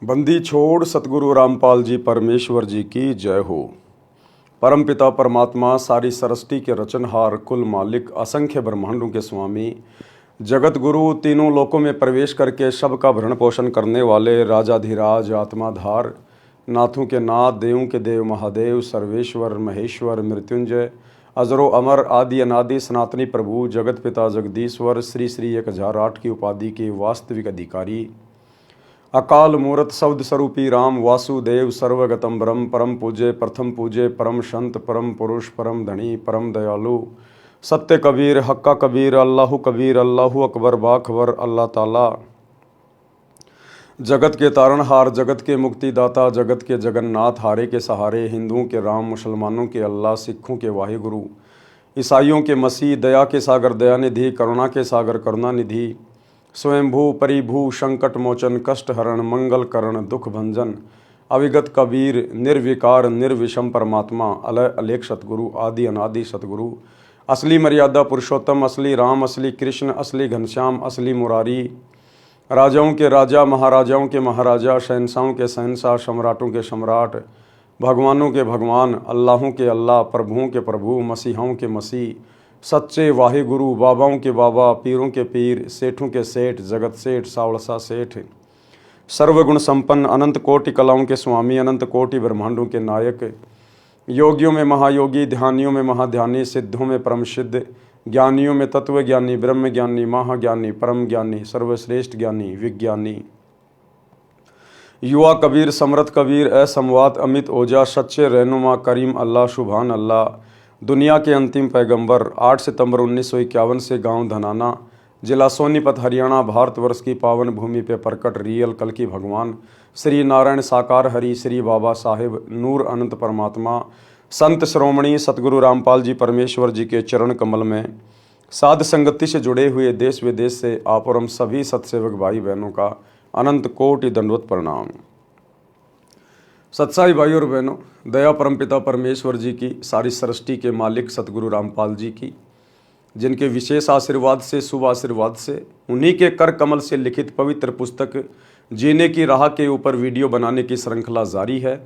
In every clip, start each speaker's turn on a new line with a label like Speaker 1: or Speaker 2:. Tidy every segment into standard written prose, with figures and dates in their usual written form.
Speaker 1: बंदी छोड़ सतगुरु रामपाल जी परमेश्वर जी की जय हो। परमपिता परमात्मा सारी सृष्टि के रचनहार, कुल मालिक, असंख्य ब्रह्मांडों के स्वामी, जगत गुरु, तीनों लोकों में प्रवेश करके सबका भरण पोषण करने वाले राजाधिराज, आत्माधार, नाथों के नाथ, देवों के देव, महादेव, सर्वेश्वर, महेश्वर, मृत्युंजय, अजरो अमर, आदि अनादि, सनातनी प्रभु, जगत पिता जगदीश्वर, श्री श्री 1008 की उपाधि के वास्तविक अधिकारी, अकाल मूर्त शब्द स्वरूपी राम वासुदेव, सर्वगतम ब्रह्म, परम पूज्य, प्रथम पूज्य, परम संत, परम पुरुष, परम धनी, परम दयालु, सत्य कबीर, हक्का कबीर, अल्लाहु अकबर, बाखबर, अल्लाह ताला, जगत के तारणहार, जगत के मुक्तिदाता, जगत के जगन्नाथ, हारे के सहारे, हिंदुओं के राम, मुसलमानों के अल्लाह, सिखों के वाहिगुरु, ईसाइयों के मसीह, दया के सागर दयानिधि, करुणा के सागर करुणानिधि, स्वयंभू परिभू, संकट मोचन, कष्ट हरण, मंगल करण, दुख भंजन, अविगत कबीर, निर्विकार निर्विषम परमात्मा, अलय अलेख सतगुरु, आदि अनादि सतगुरु, असली मर्यादा पुरुषोत्तम, असली राम, असली कृष्ण, असली घनश्याम, असली मुरारी, राजाओं के राजा, महाराजाओं के महाराजा, शहंशाहों के शहंशाह, सम्राटों के सम्राट, भगवानों के भगवान, अल्लाहों के अल्लाह, प्रभुओं के प्रभु, मसीहाओं के मसीह, सच्चे वाहिगुरु, बाबाओं के बाबा, पीरों के पीर, सेठों के सेठ, जगत सेठ, सावड़सा सेठ, सर्वगुण संपन्न, अनंत कोटि कलाओं के स्वामी, अनंत कोटि ब्रह्मांडों के नायक, योगियों में महायोगी, ध्यानियों में महाध्यानी, सिद्धों में परम सिद्ध, ज्ञानियों में तत्व ज्ञानी, ब्रह्म ज्ञानी, महाज्ञानी, परम ज्ञानी, सर्वश्रेष्ठ ज्ञानी, विज्ञानी, युवा कबीर, समृत कबीर, असमवात, अमित ओजा, सच्चे रहनुमा, करीम अल्लाह, शुभान अल्लाह, दुनिया के अंतिम पैगंबर, 8 सितंबर 1951 से गांव धनाना, जिला सोनीपत, हरियाणा, भारतवर्ष की पावन भूमि पे प्रकट रियल कल की भगवान, श्री नारायण साकार हरि, श्री बाबा साहेब, नूर अनंत परमात्मा, संत श्रोमणी सतगुरु रामपाल जी परमेश्वर जी के चरण कमल में साध संगति से जुड़े हुए देश विदेश से आप और हम सभी सत्सेवक भाई बहनों का अनंत कोटि दंडवत प्रणाम। सत्साई भाई और बहनों, दया परमपिता परमेश्वर जी की, सारी सृष्टि के मालिक सतगुरु रामपाल जी की, जिनके विशेष आशीर्वाद से, शुभ आशीर्वाद से, उन्हीं के कर कमल से लिखित पवित्र पुस्तक जीने की राह के ऊपर वीडियो बनाने की श्रृंखला जारी है।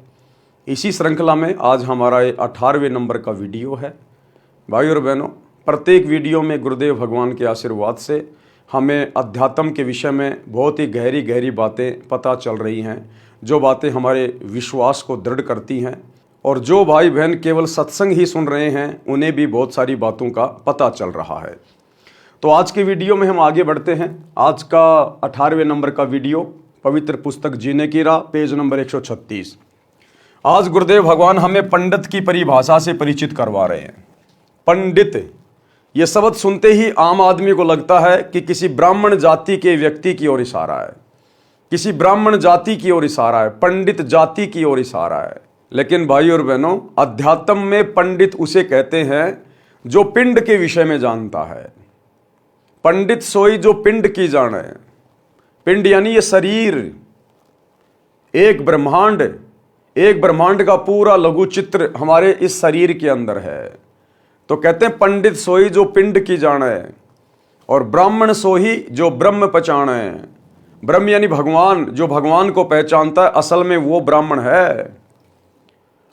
Speaker 1: इसी श्रृंखला में आज हमारा 18वें नंबर का वीडियो है। भाई और बहनों, प्रत्येक वीडियो में गुरुदेव भगवान के आशीर्वाद से हमें अध्यात्म के विषय में बहुत ही गहरी गहरी बातें पता चल रही हैं, जो बातें हमारे विश्वास को दृढ़ करती हैं, और जो भाई बहन केवल सत्संग ही सुन रहे हैं उन्हें भी बहुत सारी बातों का पता चल रहा है। तो आज के वीडियो में हम आगे बढ़ते हैं। आज का 18वें नंबर का वीडियो, पवित्र पुस्तक जीने की राह, पेज नंबर 136। आज गुरुदेव भगवान हमें पंडित की परिभाषा से परिचित करवा रहे हैं। पंडित, यह शब्द सुनते ही आम आदमी को लगता है कि किसी ब्राह्मण जाति के व्यक्ति की ओर इशारा है, किसी ब्राह्मण जाति की ओर इशारा है, पंडित जाति की ओर इशारा है। लेकिन भाई और बहनों, अध्यात्म में पंडित उसे कहते हैं जो पिंड के विषय में जानता है। पंडित सोई जो पिंड की जाने। पिंड यानी ये शरीर, एक ब्रह्मांड का पूरा लघु चित्र हमारे इस शरीर के अंदर है। तो कहते हैं पंडित सोई जो पिंड की जाने, और ब्राह्मण सोही जो ब्रह्म पहचाने। ब्रह्म यानी भगवान, जो भगवान को पहचानता है, असल में वो ब्राह्मण है।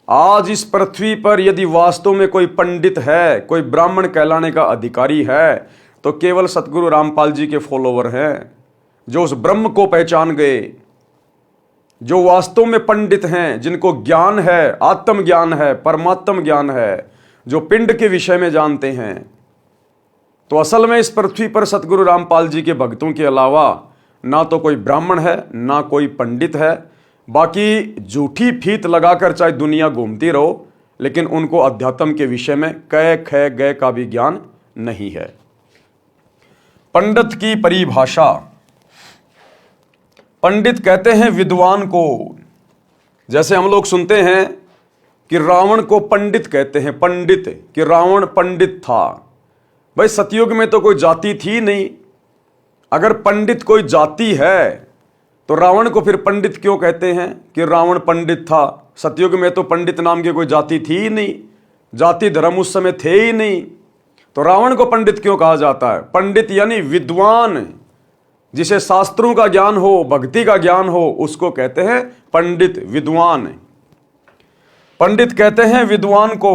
Speaker 1: आज इस पृथ्वी पर यदि वास्तव में कोई पंडित है, कोई ब्राह्मण कहलाने का अधिकारी है, तो केवल सतगुरु रामपाल जी के फॉलोवर हैं, जो उस ब्रह्म को पहचान गए, जो वास्तव में पंडित हैं, जिनको ज्ञान है, आत्म ज्ञान है, परमात्म ज्ञान है, जो पिंड के विषय में जानते हैं। तो असल में इस पृथ्वी पर सतगुरु रामपाल जी के भक्तों के अलावा ना तो कोई ब्राह्मण है, ना कोई पंडित है। बाकी झूठी फीत लगाकर चाहे दुनिया घूमती रहो, लेकिन उनको अध्यात्म के विषय में कै ख गय का भी ज्ञान नहीं है। पंडित की परिभाषा, पंडित कहते हैं विद्वान को। जैसे हम लोग सुनते हैं कि रावण को पंडित कहते हैं, पंडित, कि रावण पंडित था। भाई सतयुग में तो कोई जाति थी नहीं। अगर पंडित कोई जाति है तो रावण को फिर पंडित क्यों कहते हैं कि रावण पंडित था? सतयुग में तो पंडित नाम की कोई जाति थी ही नहीं, जाति धर्म उस समय थे ही नहीं, तो रावण को पंडित क्यों कहा जाता है? पंडित यानी विद्वान, जिसे शास्त्रों का ज्ञान हो, भक्ति का ज्ञान हो, उसको कहते हैं पंडित, विद्वान। पंडित कहते हैं विद्वान को।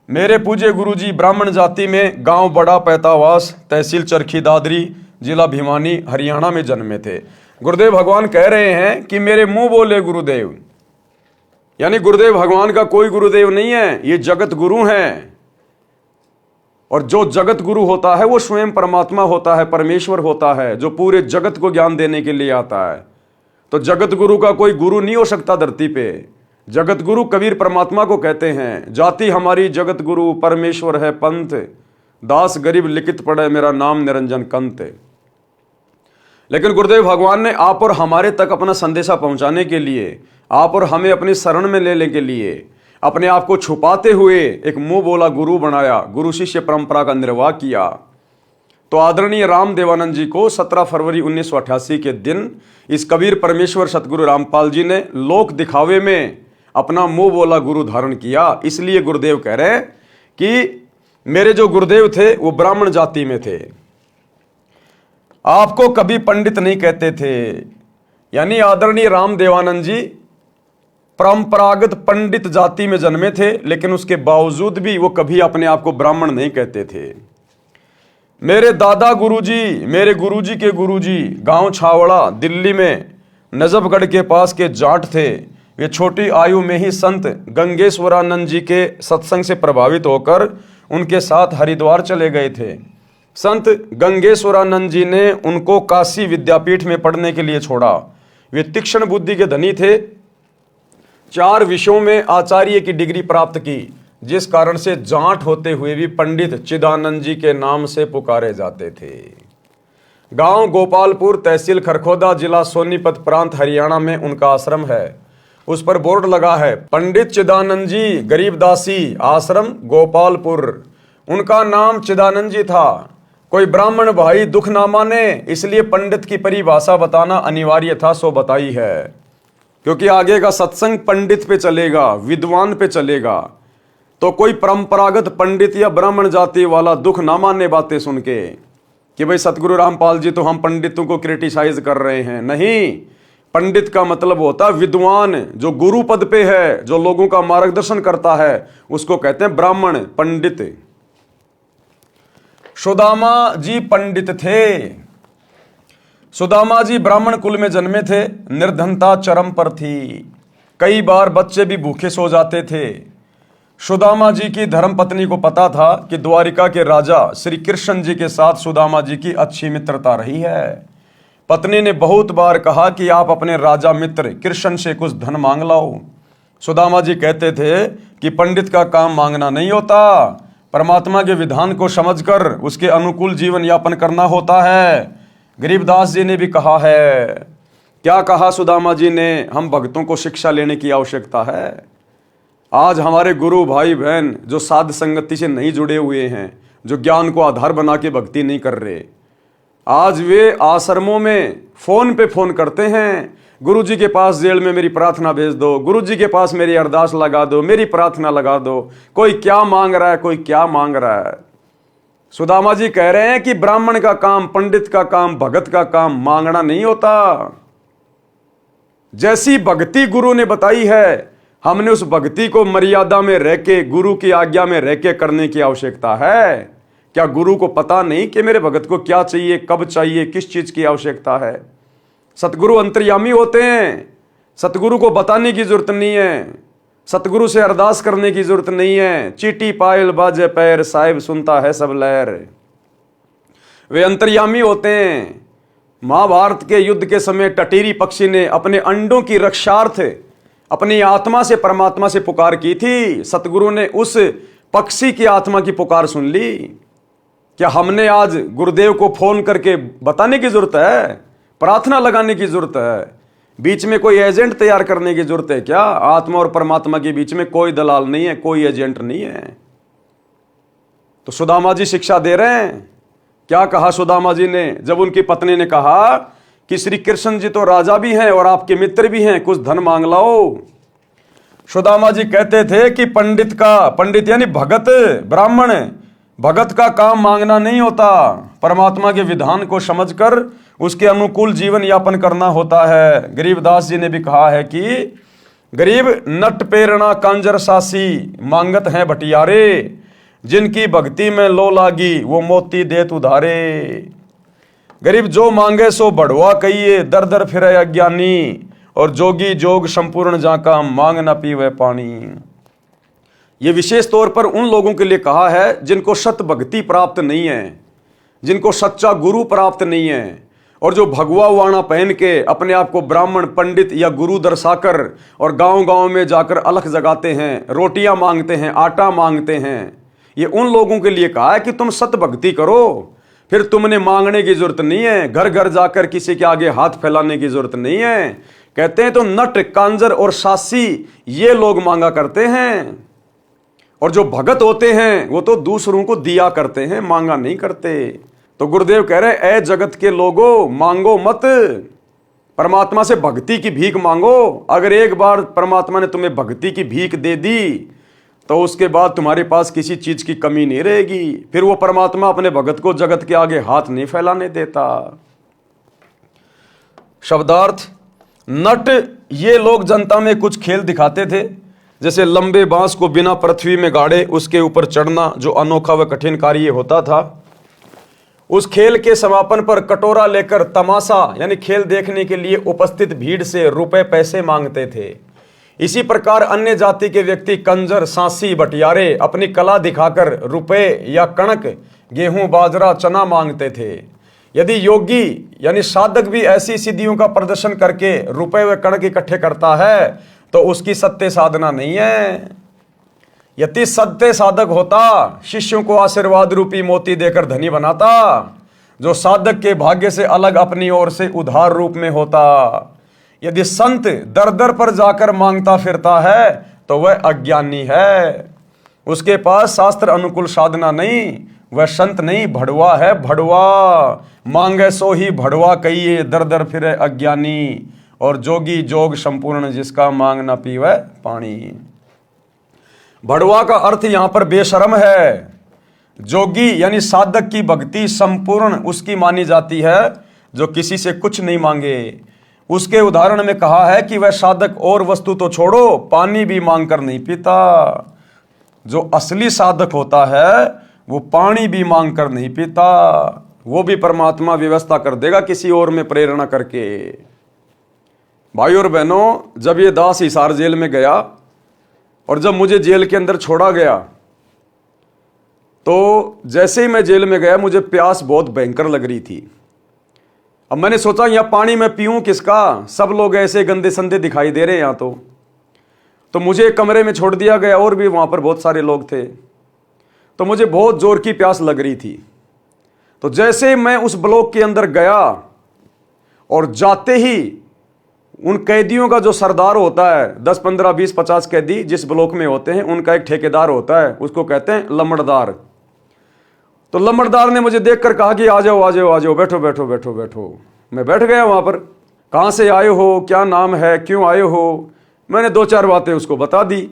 Speaker 1: मेरे पूज्य गुरुजी ब्राह्मण जाति में गांव बड़ा पैतावास, तहसील चरखी दादरी, जिला भिवानी, हरियाणा में जन्मे थे। गुरुदेव भगवान कह रहे हैं कि मेरे मुंह बोले गुरुदेव, यानी गुरुदेव भगवान का कोई गुरुदेव नहीं है, ये जगत गुरु हैं। और जो जगत गुरु होता है वो स्वयं परमात्मा होता है, परमेश्वर होता है, जो पूरे जगत को ज्ञान देने के लिए आता है। तो जगत गुरु का कोई गुरु नहीं हो सकता धरती पे। जगत गुरु कबीर परमात्मा को कहते हैं। जाति हमारी जगत गुरु, परमेश्वर है पंथ, दास गरीब लिखित पढ़े, मेरा नाम निरंजन कंत। लेकिन गुरुदेव भगवान ने आप और हमारे तक अपना संदेशा पहुंचाने के लिए, आप और हमें अपनी शरण में लेने के लिए, अपने आप को छुपाते हुए एक मुंह बोला गुरु बनाया, गुरु शिष्य परंपरा का निर्वाह किया। तो आदरणीय राम देवानंद जी को 17 फरवरी 1988 के दिन इस कबीर परमेश्वर सतगुरु रामपाल जी ने लोक दिखावे में अपना मुंह बोला गुरु धारण किया। इसलिए गुरुदेव कह रहे हैं कि मेरे जो गुरुदेव थे वो ब्राह्मण जाति में थे, आपको कभी पंडित नहीं कहते थे। यानी आदरणीय राम देवानंद जी परंपरागत पंडित जाति में जन्मे थे, लेकिन उसके बावजूद भी वो कभी अपने आप को ब्राह्मण नहीं कहते थे। मेरे दादा गुरुजी, मेरे गुरुजी के गुरुजी गांव छावड़ा दिल्ली में नजफगढ़ के पास के जाट थे। वे छोटी आयु में ही संत गंगेश्वरानंद जी के सत्संग से प्रभावित होकर उनके साथ हरिद्वार चले गए थे। संत गंगेश्वरानंद जी ने उनको काशी विद्यापीठ में पढ़ने के लिए छोड़ा। वे तीक्ष्ण बुद्धि के धनी थे। 4 विषयों में आचार्य की डिग्री प्राप्त की, जिस कारण से जाट होते हुए भी पंडित चिदानंद जी के नाम से पुकारे जाते थे। गांव गोपालपुर, तहसील खरखोदा, जिला सोनीपत प्रांत, हरियाणा में उनका आश्रम है। उस पर बोर्ड लगा है, पंडित चिदानंद जी गरीबदासी आश्रम गोपालपुर। उनका नाम चिदानंद जी था। कोई ब्राह्मण भाई दुख ना माने, इसलिए पंडित की परिभाषा बताना अनिवार्य था, सो बताई है। क्योंकि आगे का सत्संग पंडित पे चलेगा, विद्वान पे चलेगा। तो कोई परंपरागत पंडित या ब्राह्मण जाति वाला दुख ना माने बातें सुन के कि भाई सतगुरु रामपाल जी तो हम पंडितों को क्रिटिसाइज कर रहे हैं। नहीं, पंडित का मतलब होता है विद्वान, जो गुरु पद पे है, जो लोगों का मार्गदर्शन करता है, उसको कहते हैं ब्राह्मण, पंडित। सुदामा जी पंडित थे। सुदामा जी ब्राह्मण कुल में जन्मे थे। निर्धनता चरम पर थी। कई बार बच्चे भी भूखे सो जाते थे। सुदामा जी की धर्मपत्नी को पता था कि द्वारिका के राजा श्री कृष्ण जी के साथ सुदामा जी की अच्छी मित्रता रही है। पत्नी ने बहुत बार कहा कि आप अपने राजा मित्र कृष्ण से कुछ धन मांग लाओ। सुदामा जी कहते थे कि पंडित का काम मांगना नहीं होता, परमात्मा के विधान को समझकर उसके अनुकूल जीवन यापन करना होता है। गरीबदास जी ने भी कहा है। क्या कहा सुदामा जी ने? हम भक्तों को शिक्षा लेने की आवश्यकता है। आज हमारे गुरु भाई बहन जो साध संगति से नहीं जुड़े हुए हैं, जो ज्ञान को आधार बना के भक्ति नहीं कर रहे, आज वे आश्रमों में फोन पे फोन करते हैं, गुरुजी के पास जेल में मेरी प्रार्थना भेज दो, गुरुजी के पास मेरी अरदास लगा दो, मेरी प्रार्थना लगा दो। कोई क्या मांग रहा है, कोई क्या मांग रहा है। सुदामा जी कह रहे हैं कि ब्राह्मण का काम, पंडित का काम, भगत का काम मांगना नहीं होता। जैसी भक्ति गुरु ने बताई है, हमने उस भक्ति को मर्यादा में रह के, गुरु की आज्ञा में रह के करने की आवश्यकता है। क्या गुरु को पता नहीं कि मेरे भगत को क्या चाहिए, कब चाहिए, किस चीज की आवश्यकता है? सतगुरु अंतर्यामी होते हैं। सतगुरु को बताने की जरूरत नहीं है, सतगुरु से अरदास करने की जरूरत नहीं है। चीटी पायल बाजे पैर, साहिब सुनता है सब लहर। वे अंतर्यामी होते हैं। महाभारत के युद्ध के समय टटीरी पक्षी ने अपने अंडों की रक्षार्थ अपनी आत्मा से परमात्मा से पुकार की थी। सतगुरु ने उस पक्षी की आत्मा की पुकार सुन ली। क्या हमने आज गुरुदेव को फोन करके बताने की जरूरत है? प्रार्थना लगाने की जरूरत है? बीच में कोई एजेंट तैयार करने की जरूरत है क्या? आत्मा और परमात्मा के बीच में कोई दलाल नहीं है, कोई एजेंट नहीं है। तो सुदामा जी शिक्षा दे रहे हैं। क्या कहा सुदामा जी ने जब उनकी पत्नी ने कहा कि श्री कृष्ण जी तो राजा भी हैं और आपके मित्र भी हैं, कुछ धन मांग लाओ। सुदामा जी कहते थे कि पंडित यानी भगत, ब्राह्मण भगत का काम मांगना नहीं होता, परमात्मा के विधान को समझकर उसके अनुकूल जीवन यापन करना होता है। गरीबदास जी ने भी कहा है कि गरीब नट प्रेरणा कांजर सासी, मांगत हैं भटियारे, जिनकी भक्ति में लो लागी वो मोती देत उधारे। गरीब जो मांगे सो बढ़वा कहिए, दर दर फिरे अज्ञानी, और जोगी जोग संपूर्ण जाका, मांग न पीवे पानी। ये विशेष तौर पर उन लोगों के लिए कहा है जिनको सत भक्ति प्राप्त नहीं है, जिनको सच्चा गुरु प्राप्त नहीं है, और जो भगवा वाणा पहन के अपने आप को ब्राह्मण पंडित या गुरु दर्शाकर और गांव गांव में जाकर अलख जगाते हैं, रोटियां मांगते हैं, आटा मांगते हैं। ये उन लोगों के लिए कहा है कि तुम सत भक्ति करो, फिर तुमने मांगने की जरूरत नहीं है, घर घर जाकर किसी के आगे हाथ फैलाने की जरूरत नहीं है। कहते हैं तो नट कांजर और सासी ये लोग मांगा करते हैं, और जो भगत होते हैं वो तो दूसरों को दिया करते हैं, मांगा नहीं करते। तो गुरुदेव कह रहे ऐ जगत के लोगों, मांगो मत, परमात्मा से भक्ति की भीख मांगो। अगर एक बार परमात्मा ने तुम्हें भक्ति की भीख दे दी तो उसके बाद तुम्हारे पास किसी चीज की कमी नहीं रहेगी। फिर वो परमात्मा अपने भगत को जगत के आगे हाथ नहीं फैलाने देता। शब्दार्थ, नट ये लोग जनता में कुछ खेल दिखाते थे, जैसे लंबे बांस को बिना पृथ्वी में गाड़े उसके ऊपर चढ़ना, जो अनोखा व कठिन कार्य होता था। उस खेल के समापन पर कटोरा लेकर तमाशा यानी खेल देखने के लिए उपस्थित भीड़ से रुपए पैसे मांगते थे। इसी प्रकार अन्य जाति के व्यक्ति कंजर, सांसी, बटियारे अपनी कला दिखाकर रुपए या कणक, गेहूं, बाजरा, चना मांगते थे। यदि योगी यानी साधक भी ऐसी सिद्धियों का प्रदर्शन करके रुपए व कणक इकट्ठे करता है तो उसकी सत्य साधना नहीं है। यदि सत्य साधक होता, शिष्यों को आशीर्वाद रूपी मोती देकर धनी बनाता, जो साधक के भाग्य से अलग अपनी ओर से उधार रूप में होता। यदि संत दर दर पर जाकर मांगता फिरता है तो वह अज्ञानी है, उसके पास शास्त्र अनुकूल साधना नहीं, वह संत नहीं, भड़वा है, भड़वा। मांगे सो ही भड़वा कहिए, दर दर फिरे अज्ञानी, और जोगी जोग संपूर्ण जिसका, मांग ना पीवे पानी। भड़वा का अर्थ यहां पर बेशर्म है। जोगी यानी साधक की भक्ति संपूर्ण उसकी मानी जाती है जो किसी से कुछ नहीं मांगे। उसके उदाहरण में कहा है कि वह साधक और वस्तु तो छोड़ो, पानी भी मांगकर नहीं पीता। जो असली साधक होता है वो पानी भी मांगकर नहीं पीता, वो भी परमात्मा व्यवस्था कर देगा किसी और में प्रेरणा करके। भाई और बहनों, जब ये दास हिसार जेल में गया और जब मुझे जेल के अंदर छोड़ा गया, तो जैसे ही मैं जेल में गया मुझे प्यास बहुत भयंकर लग रही थी। अब मैंने सोचा यहां पानी मैं पीऊं किसका, सब लोग ऐसे गंदे संदे दिखाई दे रहे हैं यहां तो मुझे एक कमरे में छोड़ दिया गया, और भी वहां पर बहुत सारे लोग थे। तो मुझे बहुत जोर की प्यास लग रही थी। तो जैसे मैं उस ब्लॉक के अंदर गया और जाते ही उन कैदियों का जो सरदार होता है, 10, 15, 20, 50 कैदी जिस ब्लॉक में होते हैं, उनका एक ठेकेदार होता है, उसको कहते हैं लम्बड़दार। तो लम्बड़दार ने मुझे देखकर कहा कि आ जाओ आ जाओ आ जाओ, बैठो बैठो बैठो बैठो। मैं बैठ गया वहां पर। कहां से आए हो, क्या नाम है, क्यों आए हो, मैंने 2-4 बातें उसको बता दी।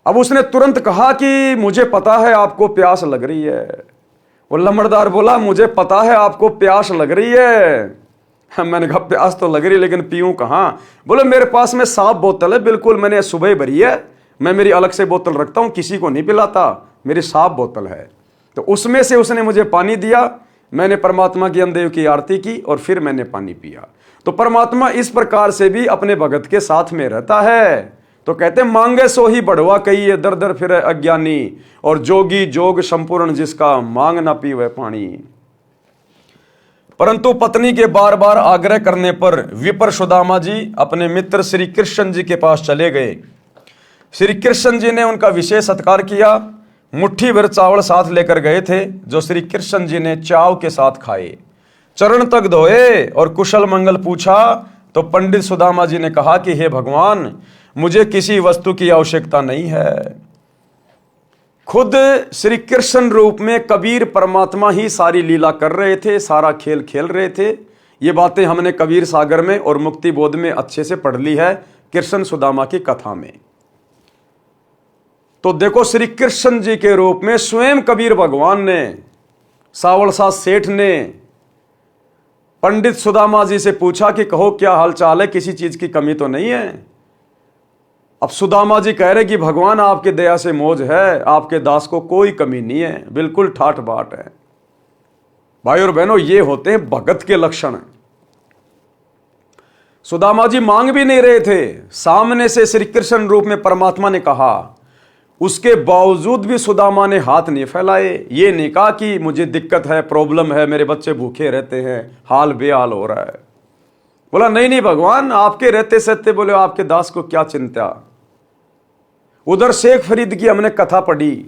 Speaker 1: अब उसने तुरंत कहा कि मुझे पता है आपको प्यास लग रही है। वो लम्बड़दार बोला मुझे पता है आपको प्यास लग रही है। मैंने कहा प्यास तो लग रही है लेकिन पीऊं कहां। बोले मेरे पास में साफ बोतल है, बिल्कुल मैंने सुबह भरी है, मैं मेरी अलग से बोतल रखता हूं, किसी को नहीं पिलाता, मेरी साफ बोतल है। तो उसमें से उसने मुझे पानी दिया, मैंने परमात्मा की अंदेव की आरती की और फिर मैंने पानी पिया। तो परमात्मा इस प्रकार से भी अपने भगत के साथ में रहता है। तो कहते मांगे सो ही बढ़वा कहिए, दर दर फिरे अज्ञानी, और जोगी जोग संपूर्ण जिसका, मांग ना पीवे पानी। परंतु पत्नी के बार बार आग्रह करने पर विपर सुदामा जी अपने मित्र श्री कृष्ण जी के पास चले गए। श्री कृष्ण जी ने उनका विशेष सत्कार किया। मुट्ठी भर चावल साथ लेकर गए थे जो श्री कृष्ण जी ने चाव के साथ खाए। चरण तक धोए और कुशल मंगल पूछा तो पंडित सुदामा जी ने कहा कि हे भगवान, मुझे किसी वस्तु की आवश्यकता नहीं है। खुद श्री कृष्ण रूप में कबीर परमात्मा ही सारी लीला कर रहे थे, सारा खेल खेल रहे थे। ये बातें हमने कबीर सागर में और मुक्ति बोध में अच्छे से पढ़ ली है, कृष्ण सुदामा की कथा में। तो देखो श्री कृष्ण जी के रूप में स्वयं कबीर भगवान ने, सावलसा सेठ ने पंडित सुदामा जी से पूछा कि कहो क्या हालचाल है, किसी चीज की कमी तो नहीं है। अब सुदामा जी कह रहे कि भगवान आपके दया से मौज है, आपके दास को कोई कमी नहीं है, बिल्कुल ठाठ बाट है। भाई और बहनों, ये होते हैं भगत के लक्षण। सुदामा जी मांग भी नहीं रहे थे, सामने से श्री कृष्ण रूप में परमात्मा ने कहा, उसके बावजूद भी सुदामा ने हाथ नहीं फैलाए। ये नहीं कहा कि मुझे दिक्कत है, प्रॉब्लम है, मेरे बच्चे भूखे रहते हैं, हाल बेहाल हो रहा है। बोला नहीं नहीं भगवान, आपके रहते सहते बोले आपके दास को क्या चिंता। उधर शेख फरीद की हमने कथा पढ़ी,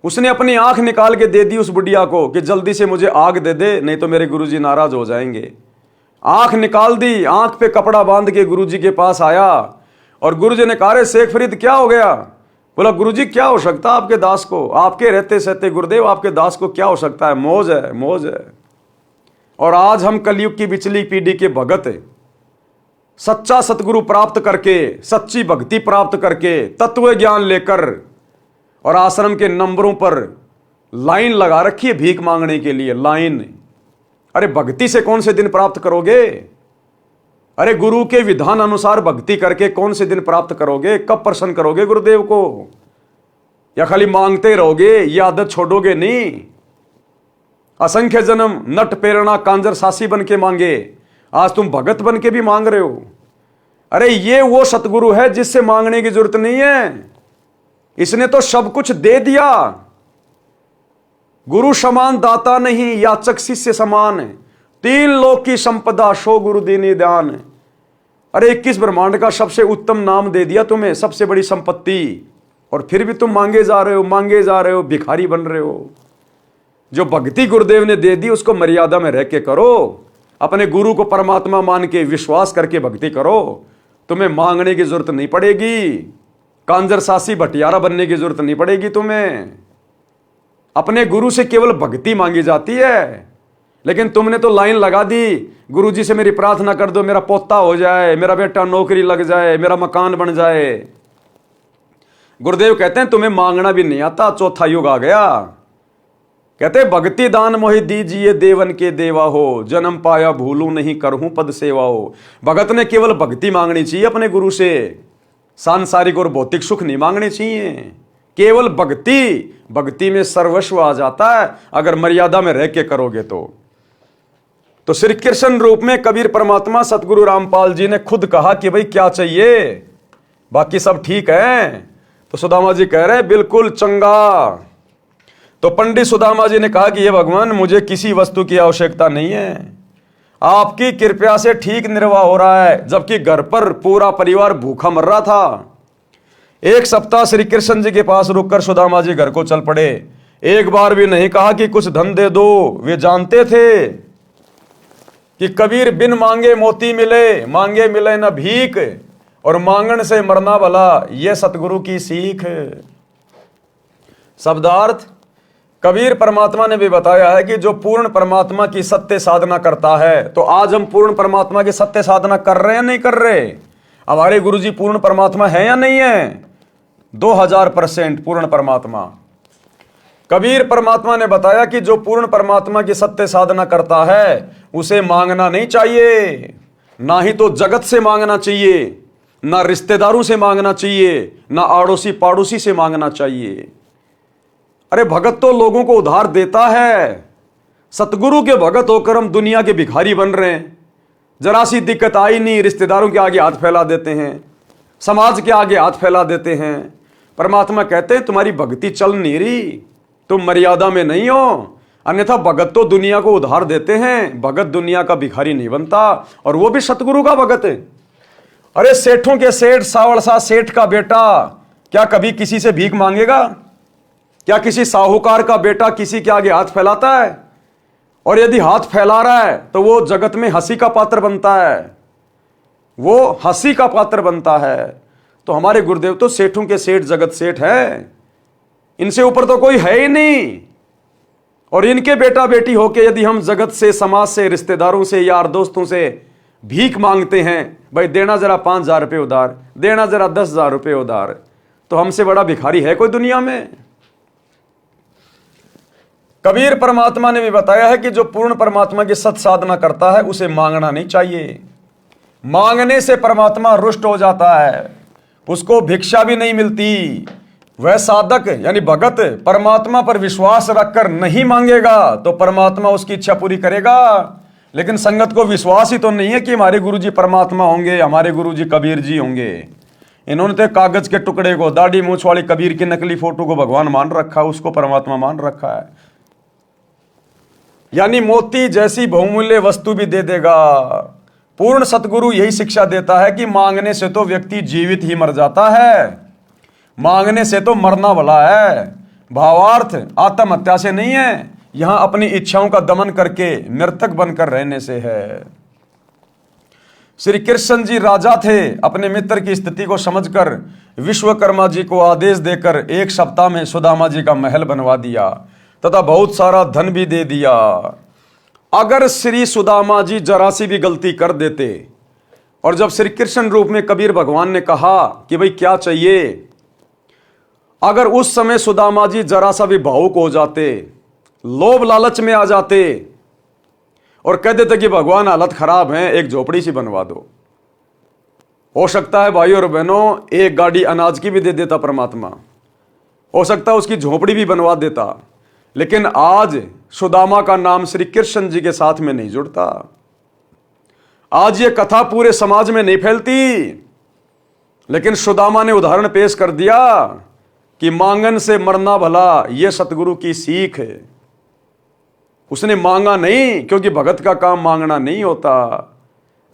Speaker 1: उसने अपनी आंख निकाल के दे दी उस बुढ़िया को कि जल्दी से मुझे आग दे दे, नहीं तो मेरे गुरुजी नाराज हो जाएंगे। आंख निकाल दी, आंख पे कपड़ा बांध के गुरुजी के पास आया और गुरुजी ने कहा, रे शेख फरीद क्या हो गया। बोला गुरुजी क्या हो सकता आपके दास को, आपके रहते सहते गुरुदेव आपके दास को क्या हो सकता है, मौज है मौज है। और आज हम कलयुग की पिछली पीढ़ी के भगत, सच्चा सतगुरु प्राप्त करके, सच्ची भक्ति प्राप्त करके, तत्व ज्ञान लेकर और आश्रम के नंबरों पर लाइन लगा रखी है भीख मांगने के लिए, लाइन। अरे भक्ति से कौन से दिन प्राप्त करोगे। अरे गुरु के विधान अनुसार भक्ति करके कौन से दिन प्राप्त करोगे, कब प्रसन्न करोगे गुरुदेव को। या खाली मांगते रहोगे, ये आदत छोड़ोगे नहीं। असंख्य जन्म नट प्रेरणा कांजर सासी बन के मांगे, आज तुम भगत बन के भी मांग रहे हो। अरे ये वो सतगुरु है जिससे मांगने की जरूरत नहीं है, इसने तो सब कुछ दे दिया। गुरु समान दाता नहीं, याचक शिष्य समान है, 3 लोक की संपदा सो गुरु दीनी दान। अरे 21 ब्रह्मांड का सबसे उत्तम नाम दे दिया तुम्हें, सबसे बड़ी संपत्ति, और फिर भी तुम मांगे जा रहे हो, मांगे जा रहे हो, भिखारी बन रहे हो। जो भक्ति गुरुदेव ने दे दी उसको मर्यादा में रह के करो, अपने गुरु को परमात्मा मान के विश्वास करके भक्ति करो, तुम्हें मांगने की जरूरत नहीं पड़ेगी, कांजर सासी भटियारा बनने की जरूरत नहीं पड़ेगी तुम्हें। अपने गुरु से केवल भक्ति मांगी जाती है। लेकिन तुमने तो लाइन लगा दी, गुरुजी से मेरी प्रार्थना कर दो, मेरा पोता हो जाए, मेरा बेटा नौकरी लग जाए, मेरा मकान बन जाए। गुरुदेव कहते हैं तुम्हें मांगना भी नहीं आता, चौथा युग आ गया। कहते भक्ति दान मोहि दीजिए देवन के देवा हो, जन्म पाया भूलू नहीं करहूं पद सेवा हो। भगत ने केवल भक्ति मांगनी चाहिए अपने गुरु से, सांसारिक और भौतिक सुख नहीं मांगने चाहिए, केवल भक्ति। भक्ति में सर्वस्व आ जाता है अगर मर्यादा में रह के करोगे तो श्री कृष्ण रूप में कबीर परमात्मा सतगुरु रामपाल जी ने खुद कहा कि भाई क्या चाहिए, बाकी सब ठीक है। तो सुदामा जी कह रहे बिल्कुल चंगा। तो पंडित सुदामा जी ने कहा कि ये भगवान मुझे किसी वस्तु की आवश्यकता नहीं है, आपकी कृपया से ठीक निर्वाह हो रहा है, जबकि घर पर पूरा परिवार भूखा मर रहा था। 1 सप्ताह श्री कृष्ण जी के पास रुककर सुदामा जी घर को चल पड़े। एक बार भी नहीं कहा कि कुछ धन दे दो, वे जानते थे कि कबीर बिन मांगे मोती मिले, मांगे मिले न भीख, और मांगन से मरना भला, यह सतगुरु की सीख। शब्दार्थ, कबीर परमात्मा ने भी बताया है कि जो पूर्ण परमात्मा की सत्य साधना करता है, तो आज हम पूर्ण परमात्मा की सत्य साधना कर रहे हैं नहीं कर रहे। हमारे गुरुजी पूर्ण परमात्मा है या नहीं है, 2000% पूर्ण परमात्मा। कबीर परमात्मा ने बताया कि जो पूर्ण परमात्मा की सत्य साधना करता है उसे मांगना नहीं चाहिए, ना ही तो जगत से मांगना चाहिए, ना रिश्तेदारों से मांगना चाहिए, ना आड़ोसी पाड़ोसी से मांगना चाहिए। अरे भगत तो लोगों को उधार देता है, सतगुरु के भगत होकर हम दुनिया के भिखारी बन रहे हैं। जरा सी दिक्कत आई नहीं, रिश्तेदारों के आगे हाथ फैला देते हैं, समाज के आगे हाथ फैला देते हैं। परमात्मा कहते हैं तुम्हारी भक्ति चल नहीं रही, तुम मर्यादा में नहीं हो, अन्यथा भगत तो दुनिया को उधार देते हैं, भगत दुनिया का भिखारी नहीं बनता, और वो भी सतगुरु का भगत है। अरे सेठों के सेठ सावड़सा सेठ का बेटा क्या कभी किसी से भीख मांगेगा? क्या किसी साहूकार का बेटा किसी के आगे हाथ फैलाता है? और यदि हाथ फैला रहा है तो वो जगत में हंसी का पात्र बनता है, वो हंसी का पात्र बनता है। तो हमारे गुरुदेव तो सेठों के सेठ जगत सेठ है, इनसे ऊपर तो कोई है ही नहीं। और इनके बेटा बेटी होके यदि हम जगत से, समाज से, रिश्तेदारों से, यार दोस्तों से भीख मांगते हैं, भाई देना जरा 5,000 रुपये उधार, देना जरा 10,000 रुपये उधार, तो हमसे बड़ा भिखारी है कोई दुनिया में? कबीर परमात्मा ने भी बताया है कि जो पूर्ण परमात्मा की सत साधना करता है उसे मांगना नहीं चाहिए। मांगने से परमात्मा रुष्ट हो जाता है, उसको भिक्षा भी नहीं मिलती। वह साधक यानी भगत परमात्मा पर विश्वास रखकर नहीं मांगेगा तो परमात्मा उसकी इच्छा पूरी करेगा। लेकिन संगत को विश्वास ही तो नहीं है कि हमारे गुरुजी परमात्मा होंगे, हमारे गुरुजी कबीर जी होंगे। इन्होंने तो कागज के टुकड़े को, दाढ़ी मूछ वाली कबीर की नकली फोटो को भगवान मान रखा है, उसको परमात्मा मान रखा है। यानी मोती जैसी बहुमूल्य वस्तु भी दे देगा। पूर्ण सतगुरु यही शिक्षा देता है कि मांगने से तो व्यक्ति जीवित ही मर जाता है, मांगने से तो मरना भला है। भावार्थ आत्महत्या से नहीं है, यहां अपनी इच्छाओं का दमन करके मृतक बनकर रहने से है। श्री कृष्ण जी राजा थे, अपने मित्र की स्थिति को समझकर विश्वकर्मा जी को आदेश देकर एक सप्ताह में सुदामा जी का महल बनवा दिया तथा बहुत सारा धन भी दे दिया। अगर श्री सुदामा जी जरा सी भी गलती कर देते और जब श्री कृष्ण रूप में कबीर भगवान ने कहा कि भाई क्या चाहिए, अगर उस समय सुदामा जी जरा सा भी भावुक हो जाते, लोभ लालच में आ जाते और कह देते कि भगवान हालत खराब है, एक झोपड़ी सी बनवा दो, हो सकता है भाई और बहनों एक गाड़ी अनाज की भी दे देता परमात्मा, हो सकता है उसकी झोपड़ी भी बनवा देता। लेकिन आज सुदामा का नाम श्री कृष्ण जी के साथ में नहीं जुड़ता, आज ये कथा पूरे समाज में नहीं फैलती। लेकिन सुदामा ने उदाहरण पेश कर दिया कि मांगन से मरना भला, यह सतगुरु की सीख है। उसने मांगा नहीं, क्योंकि भगत का काम मांगना नहीं होता।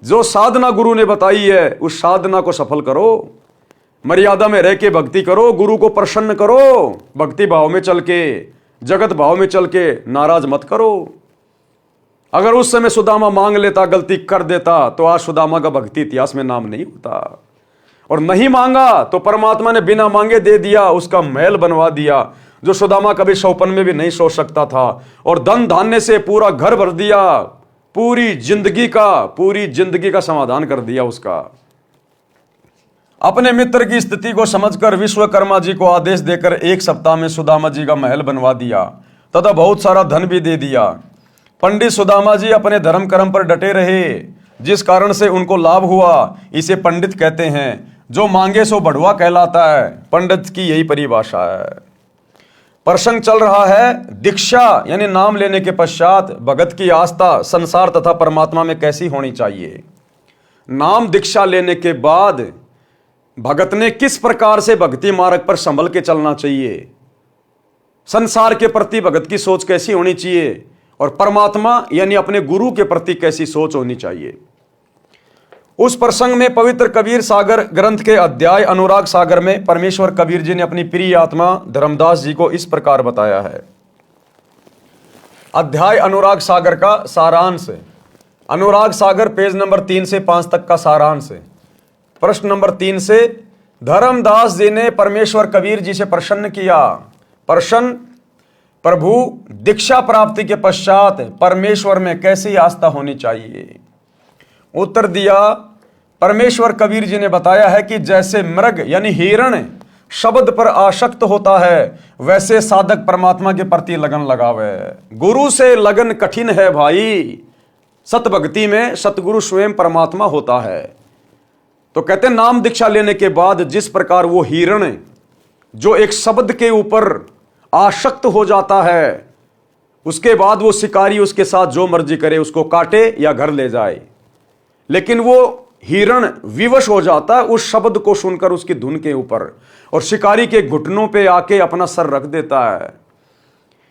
Speaker 1: जो साधना गुरु ने बताई है उस साधना को सफल करो, मर्यादा में रह के भक्ति करो, गुरु को प्रसन्न करो, भक्ति भाव में चल के, जगत भाव में चल के, नाराज मत करो। अगर उस समय सुदामा मांग लेता, गलती कर देता, तो आज सुदामा का भक्ति इतिहास में नाम नहीं होता। और नहीं मांगा तो परमात्मा ने बिना मांगे दे दिया, उसका महल बनवा दिया जो सुदामा कभी सौपन में भी नहीं सोच सकता था। और धन धान्य से पूरा घर भर दिया, पूरी जिंदगी का समाधान कर दिया उसका। अपने मित्र की स्थिति को समझकर विश्वकर्मा जी को आदेश देकर एक सप्ताह में सुदामा जी का महल बनवा दिया तथा बहुत सारा धन भी दे दिया। पंडित सुदामा जी अपने धर्म कर्म पर डटे रहे, जिस कारण से उनको लाभ हुआ। इसे पंडित कहते हैं, जो मांगे सो बढ़ुआ कहलाता है। पंडित की यही परिभाषा है। प्रसंग चल रहा है दीक्षा यानी नाम लेने के पश्चात भगत की आस्था संसार तथा परमात्मा में कैसी होनी चाहिए। नाम दीक्षा लेने के बाद भगत ने किस प्रकार से भक्ति मार्ग पर संभल के चलना चाहिए, संसार के प्रति भगत की सोच कैसी होनी चाहिए और परमात्मा यानी अपने गुरु के प्रति कैसी सोच होनी चाहिए। उस प्रसंग में पवित्र कबीर सागर ग्रंथ के अध्याय अनुराग सागर में परमेश्वर कबीर जी ने अपनी प्रिय आत्मा धर्मदास जी को इस प्रकार बताया है। अध्याय अनुराग सागर का सारांश, अनुराग सागर पेज नंबर 3 से 5 तक का सारांश। प्रश्न नंबर 3 से, धर्मदास जी ने परमेश्वर कबीर जी से प्रसन्न किया। प्रश्न, प्रभु दीक्षा प्राप्ति के पश्चात परमेश्वर में कैसी आस्था होनी चाहिए। उत्तर दिया, परमेश्वर कबीर जी ने बताया है कि जैसे मृग यानी हिरण शब्द पर आसक्त होता है, वैसे साधक परमात्मा के प्रति लगन लगावे। गुरु से लगन कठिन है भाई, सत भक्ति में सतगुरु स्वयं परमात्मा होता है। तो कहते हैं नाम दीक्षा लेने के बाद जिस प्रकार वो हिरण जो एक शब्द के ऊपर आसक्त हो जाता है, उसके बाद वो शिकारी उसके साथ जो मर्जी करे, उसको काटे या घर ले जाए, लेकिन वो हिरण विवश हो जाता है उस शब्द को सुनकर उसकी धुन के ऊपर, और शिकारी के घुटनों पे आके अपना सर रख देता है।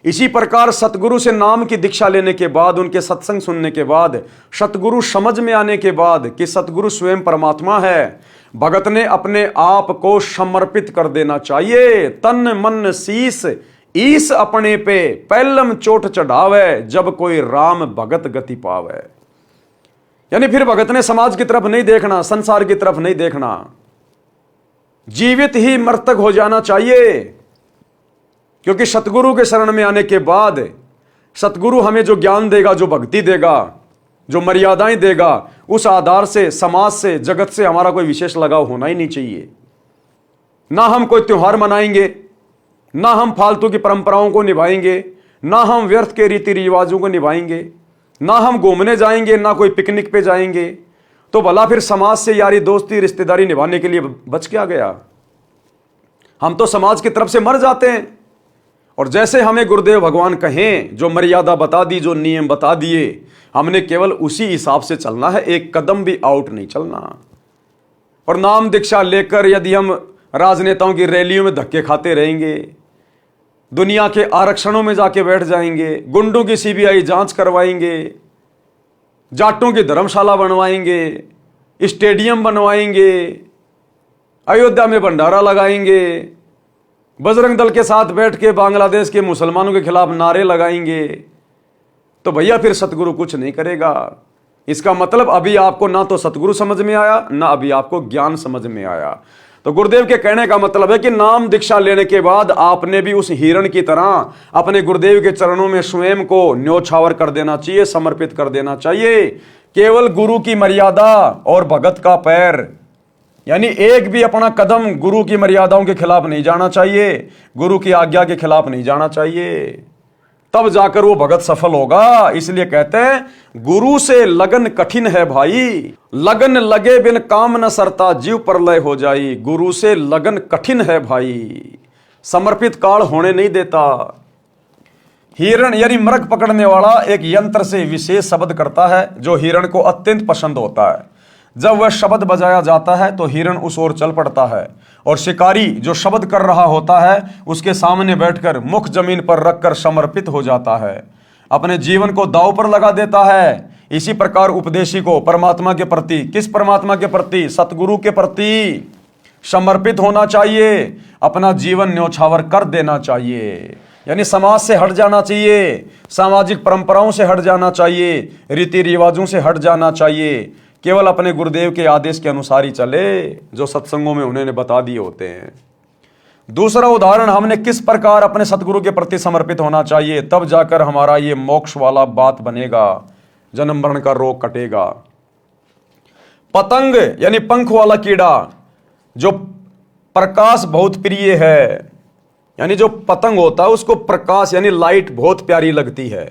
Speaker 1: इसी प्रकार सतगुरु से नाम की दीक्षा लेने के बाद, उनके सत्संग सुनने के बाद, सतगुरु समझ में आने के बाद कि सतगुरु स्वयं परमात्मा है, भगत ने अपने आप को समर्पित कर देना चाहिए। तन मन शीस ईस अपने पे पहलम चोट चढ़ावे, जब कोई राम भगत गति पावे। यानी फिर भगत ने समाज की तरफ नहीं देखना, संसार की तरफ नहीं देखना, जीवित ही मृतक हो जाना चाहिए। क्योंकि सतगुरु के शरण में आने के बाद सतगुरु हमें जो ज्ञान देगा, जो भक्ति देगा, जो मर्यादाएं देगा, उस आधार से समाज से, जगत से हमारा कोई विशेष लगाव होना ही नहीं चाहिए। ना हम कोई त्योहार मनाएंगे, ना हम फालतू की परंपराओं को निभाएंगे, ना हम व्यर्थ के रीति रिवाजों को निभाएंगे, ना हम घूमने जाएंगे, ना कोई पिकनिक पे जाएंगे, तो भला फिर समाज से यारी दोस्ती रिश्तेदारी निभाने के लिए बच क्या गया? हम तो समाज की तरफ से मर जाते हैं। और जैसे हमें गुरुदेव भगवान कहें, जो मर्यादा बता दी, जो नियम बता दिए, हमने केवल उसी हिसाब से चलना है, एक कदम भी आउट नहीं चलना। और नाम दीक्षा लेकर यदि हम राजनेताओं की रैलियों में धक्के खाते रहेंगे, दुनिया के आरक्षणों में जाके बैठ जाएंगे, गुंडों की सीबीआई जांच करवाएंगे, जाटों की धर्मशाला बनवाएंगे, स्टेडियम बनवाएंगे, अयोध्या में भंडारा लगाएंगे, बजरंग दल के साथ बैठ के बांग्लादेश के मुसलमानों के खिलाफ नारे लगाएंगे, तो भैया फिर सतगुरु कुछ नहीं करेगा। इसका मतलब अभी आपको ना तो सतगुरु समझ में आया, ना अभी आपको ज्ञान समझ में आया। तो गुरुदेव के कहने का मतलब है कि नाम दीक्षा लेने के बाद आपने भी उस हिरण की तरह अपने गुरुदेव के चरणों में स्वयं को न्योछावर कर देना चाहिए, समर्पित कर देना चाहिए। केवल गुरु की मर्यादा और भगत का पैर, यानी एक भी अपना कदम गुरु की मर्यादाओं के खिलाफ नहीं जाना चाहिए, गुरु की आज्ञा के खिलाफ नहीं जाना चाहिए, तब जाकर वो भगत सफल होगा। इसलिए कहते हैं गुरु से लगन कठिन है भाई, लगन लगे बिन काम न सरता, जीव प्रलय हो जाई। गुरु से लगन कठिन है भाई, समर्पित काल होने नहीं देता। हिरण यानी मृग पकड़ने वाला एक यंत्र से विशेष शब्द करता है जो हिरण को अत्यंत पसंद होता है। जब वह शब्द बजाया जाता है तो हिरण उस ओर चल पड़ता है, और शिकारी जो शब्द कर रहा होता है उसके सामने बैठकर मुख जमीन पर रखकर समर्पित हो जाता है, अपने जीवन को दांव पर लगा देता है। इसी प्रकार उपदेशी को परमात्मा के प्रति, किस परमात्मा के प्रति? सतगुरु के प्रति समर्पित होना चाहिए, अपना जीवन न्योछावर कर देना चाहिए, यानी समाज से हट जाना चाहिए, सामाजिक परंपराओं से हट जाना चाहिए, रीति रिवाजों से हट जाना चाहिए, केवल अपने गुरुदेव के आदेश के अनुसार ही चले जो सत्संगों में उन्होंने बता दिए होते हैं। दूसरा उदाहरण, हमने किस प्रकार अपने सतगुरु के प्रति समर्पित होना चाहिए, तब जाकर हमारा ये मोक्ष वाला बात बनेगा, जन्म मरण का रोग कटेगा। पतंग यानी पंख वाला कीड़ा जो प्रकाश बहुत प्रिय है, यानी जो पतंग होता है उसको प्रकाश यानी लाइट बहुत प्यारी लगती है।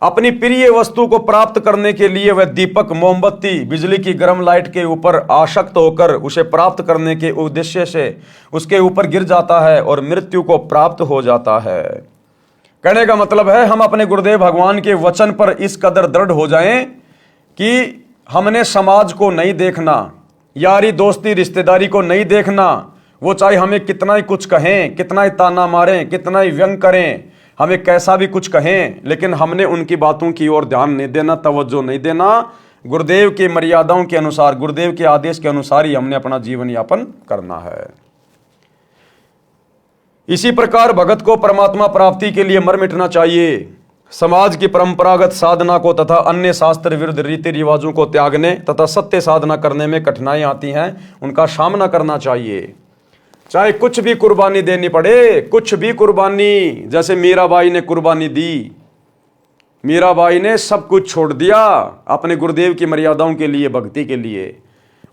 Speaker 1: अपनी प्रिय वस्तु को प्राप्त करने के लिए वह दीपक, मोमबत्ती, बिजली की गर्म लाइट के ऊपर आसक्त होकर उसे प्राप्त करने के उद्देश्य से उसके ऊपर गिर जाता है और मृत्यु को प्राप्त हो जाता है। कहने का मतलब है हम अपने गुरुदेव भगवान के वचन पर इस कदर दृढ़ हो जाएं कि हमने समाज को नहीं देखना, यारी दोस्ती रिश्तेदारी को नहीं देखना, वो चाहे हमें कितना ही कुछ कहें, कितना ही ताना मारें, कितना ही व्यंग करें, हमें कैसा भी कुछ कहें, लेकिन हमने उनकी बातों की ओर ध्यान नहीं देना, तवज्जो नहीं देना। गुरुदेव की मर्यादाओं के अनुसार, गुरुदेव के आदेश के अनुसार ही हमने अपना जीवन यापन करना है। इसी प्रकार भगत को परमात्मा प्राप्ति के लिए मर मिटना चाहिए। समाज की परंपरागत साधना को तथा अन्य शास्त्र विरुद्ध रीति रिवाजों को त्यागने तथा सत्य साधना करने में कठिनाइयां आती हैं, उनका सामना करना चाहिए। चाहे कुछ भी कुर्बानी देनी पड़े, कुछ भी कुर्बानी, जैसे मीराबाई ने कुर्बानी दी, मीराबाई ने सब कुछ छोड़ दिया अपने गुरुदेव की मर्यादाओं के लिए, भक्ति के लिए।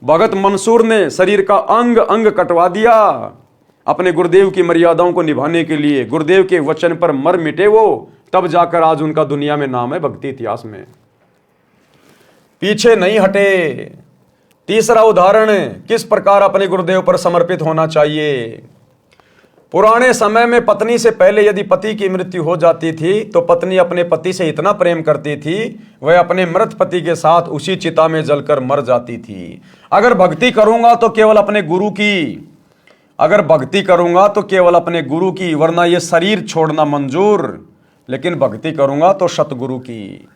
Speaker 1: भगत मंसूर ने शरीर का अंग अंग कटवा दिया अपने गुरुदेव की मर्यादाओं को निभाने के लिए। गुरुदेव के वचन पर मर मिटे वो, तब जाकर आज उनका दुनिया में नाम है, भक्ति इतिहास में। पीछे नहीं हटे। तीसरा उदाहरण, किस प्रकार अपने गुरुदेव पर समर्पित होना चाहिए। पुराने समय में पत्नी से पहले यदि पति की मृत्यु हो जाती थी तो पत्नी अपने पति से इतना प्रेम करती थी, वह अपने मृत पति के साथ उसी चिता में जलकर मर जाती थी। अगर भक्ति करूंगा तो केवल अपने गुरु की, अगर भक्ति करूंगा तो केवल अपने गुरु की, वरना यह शरीर छोड़ना मंजूर, लेकिन भक्ति करूंगा तो सतगुरु की।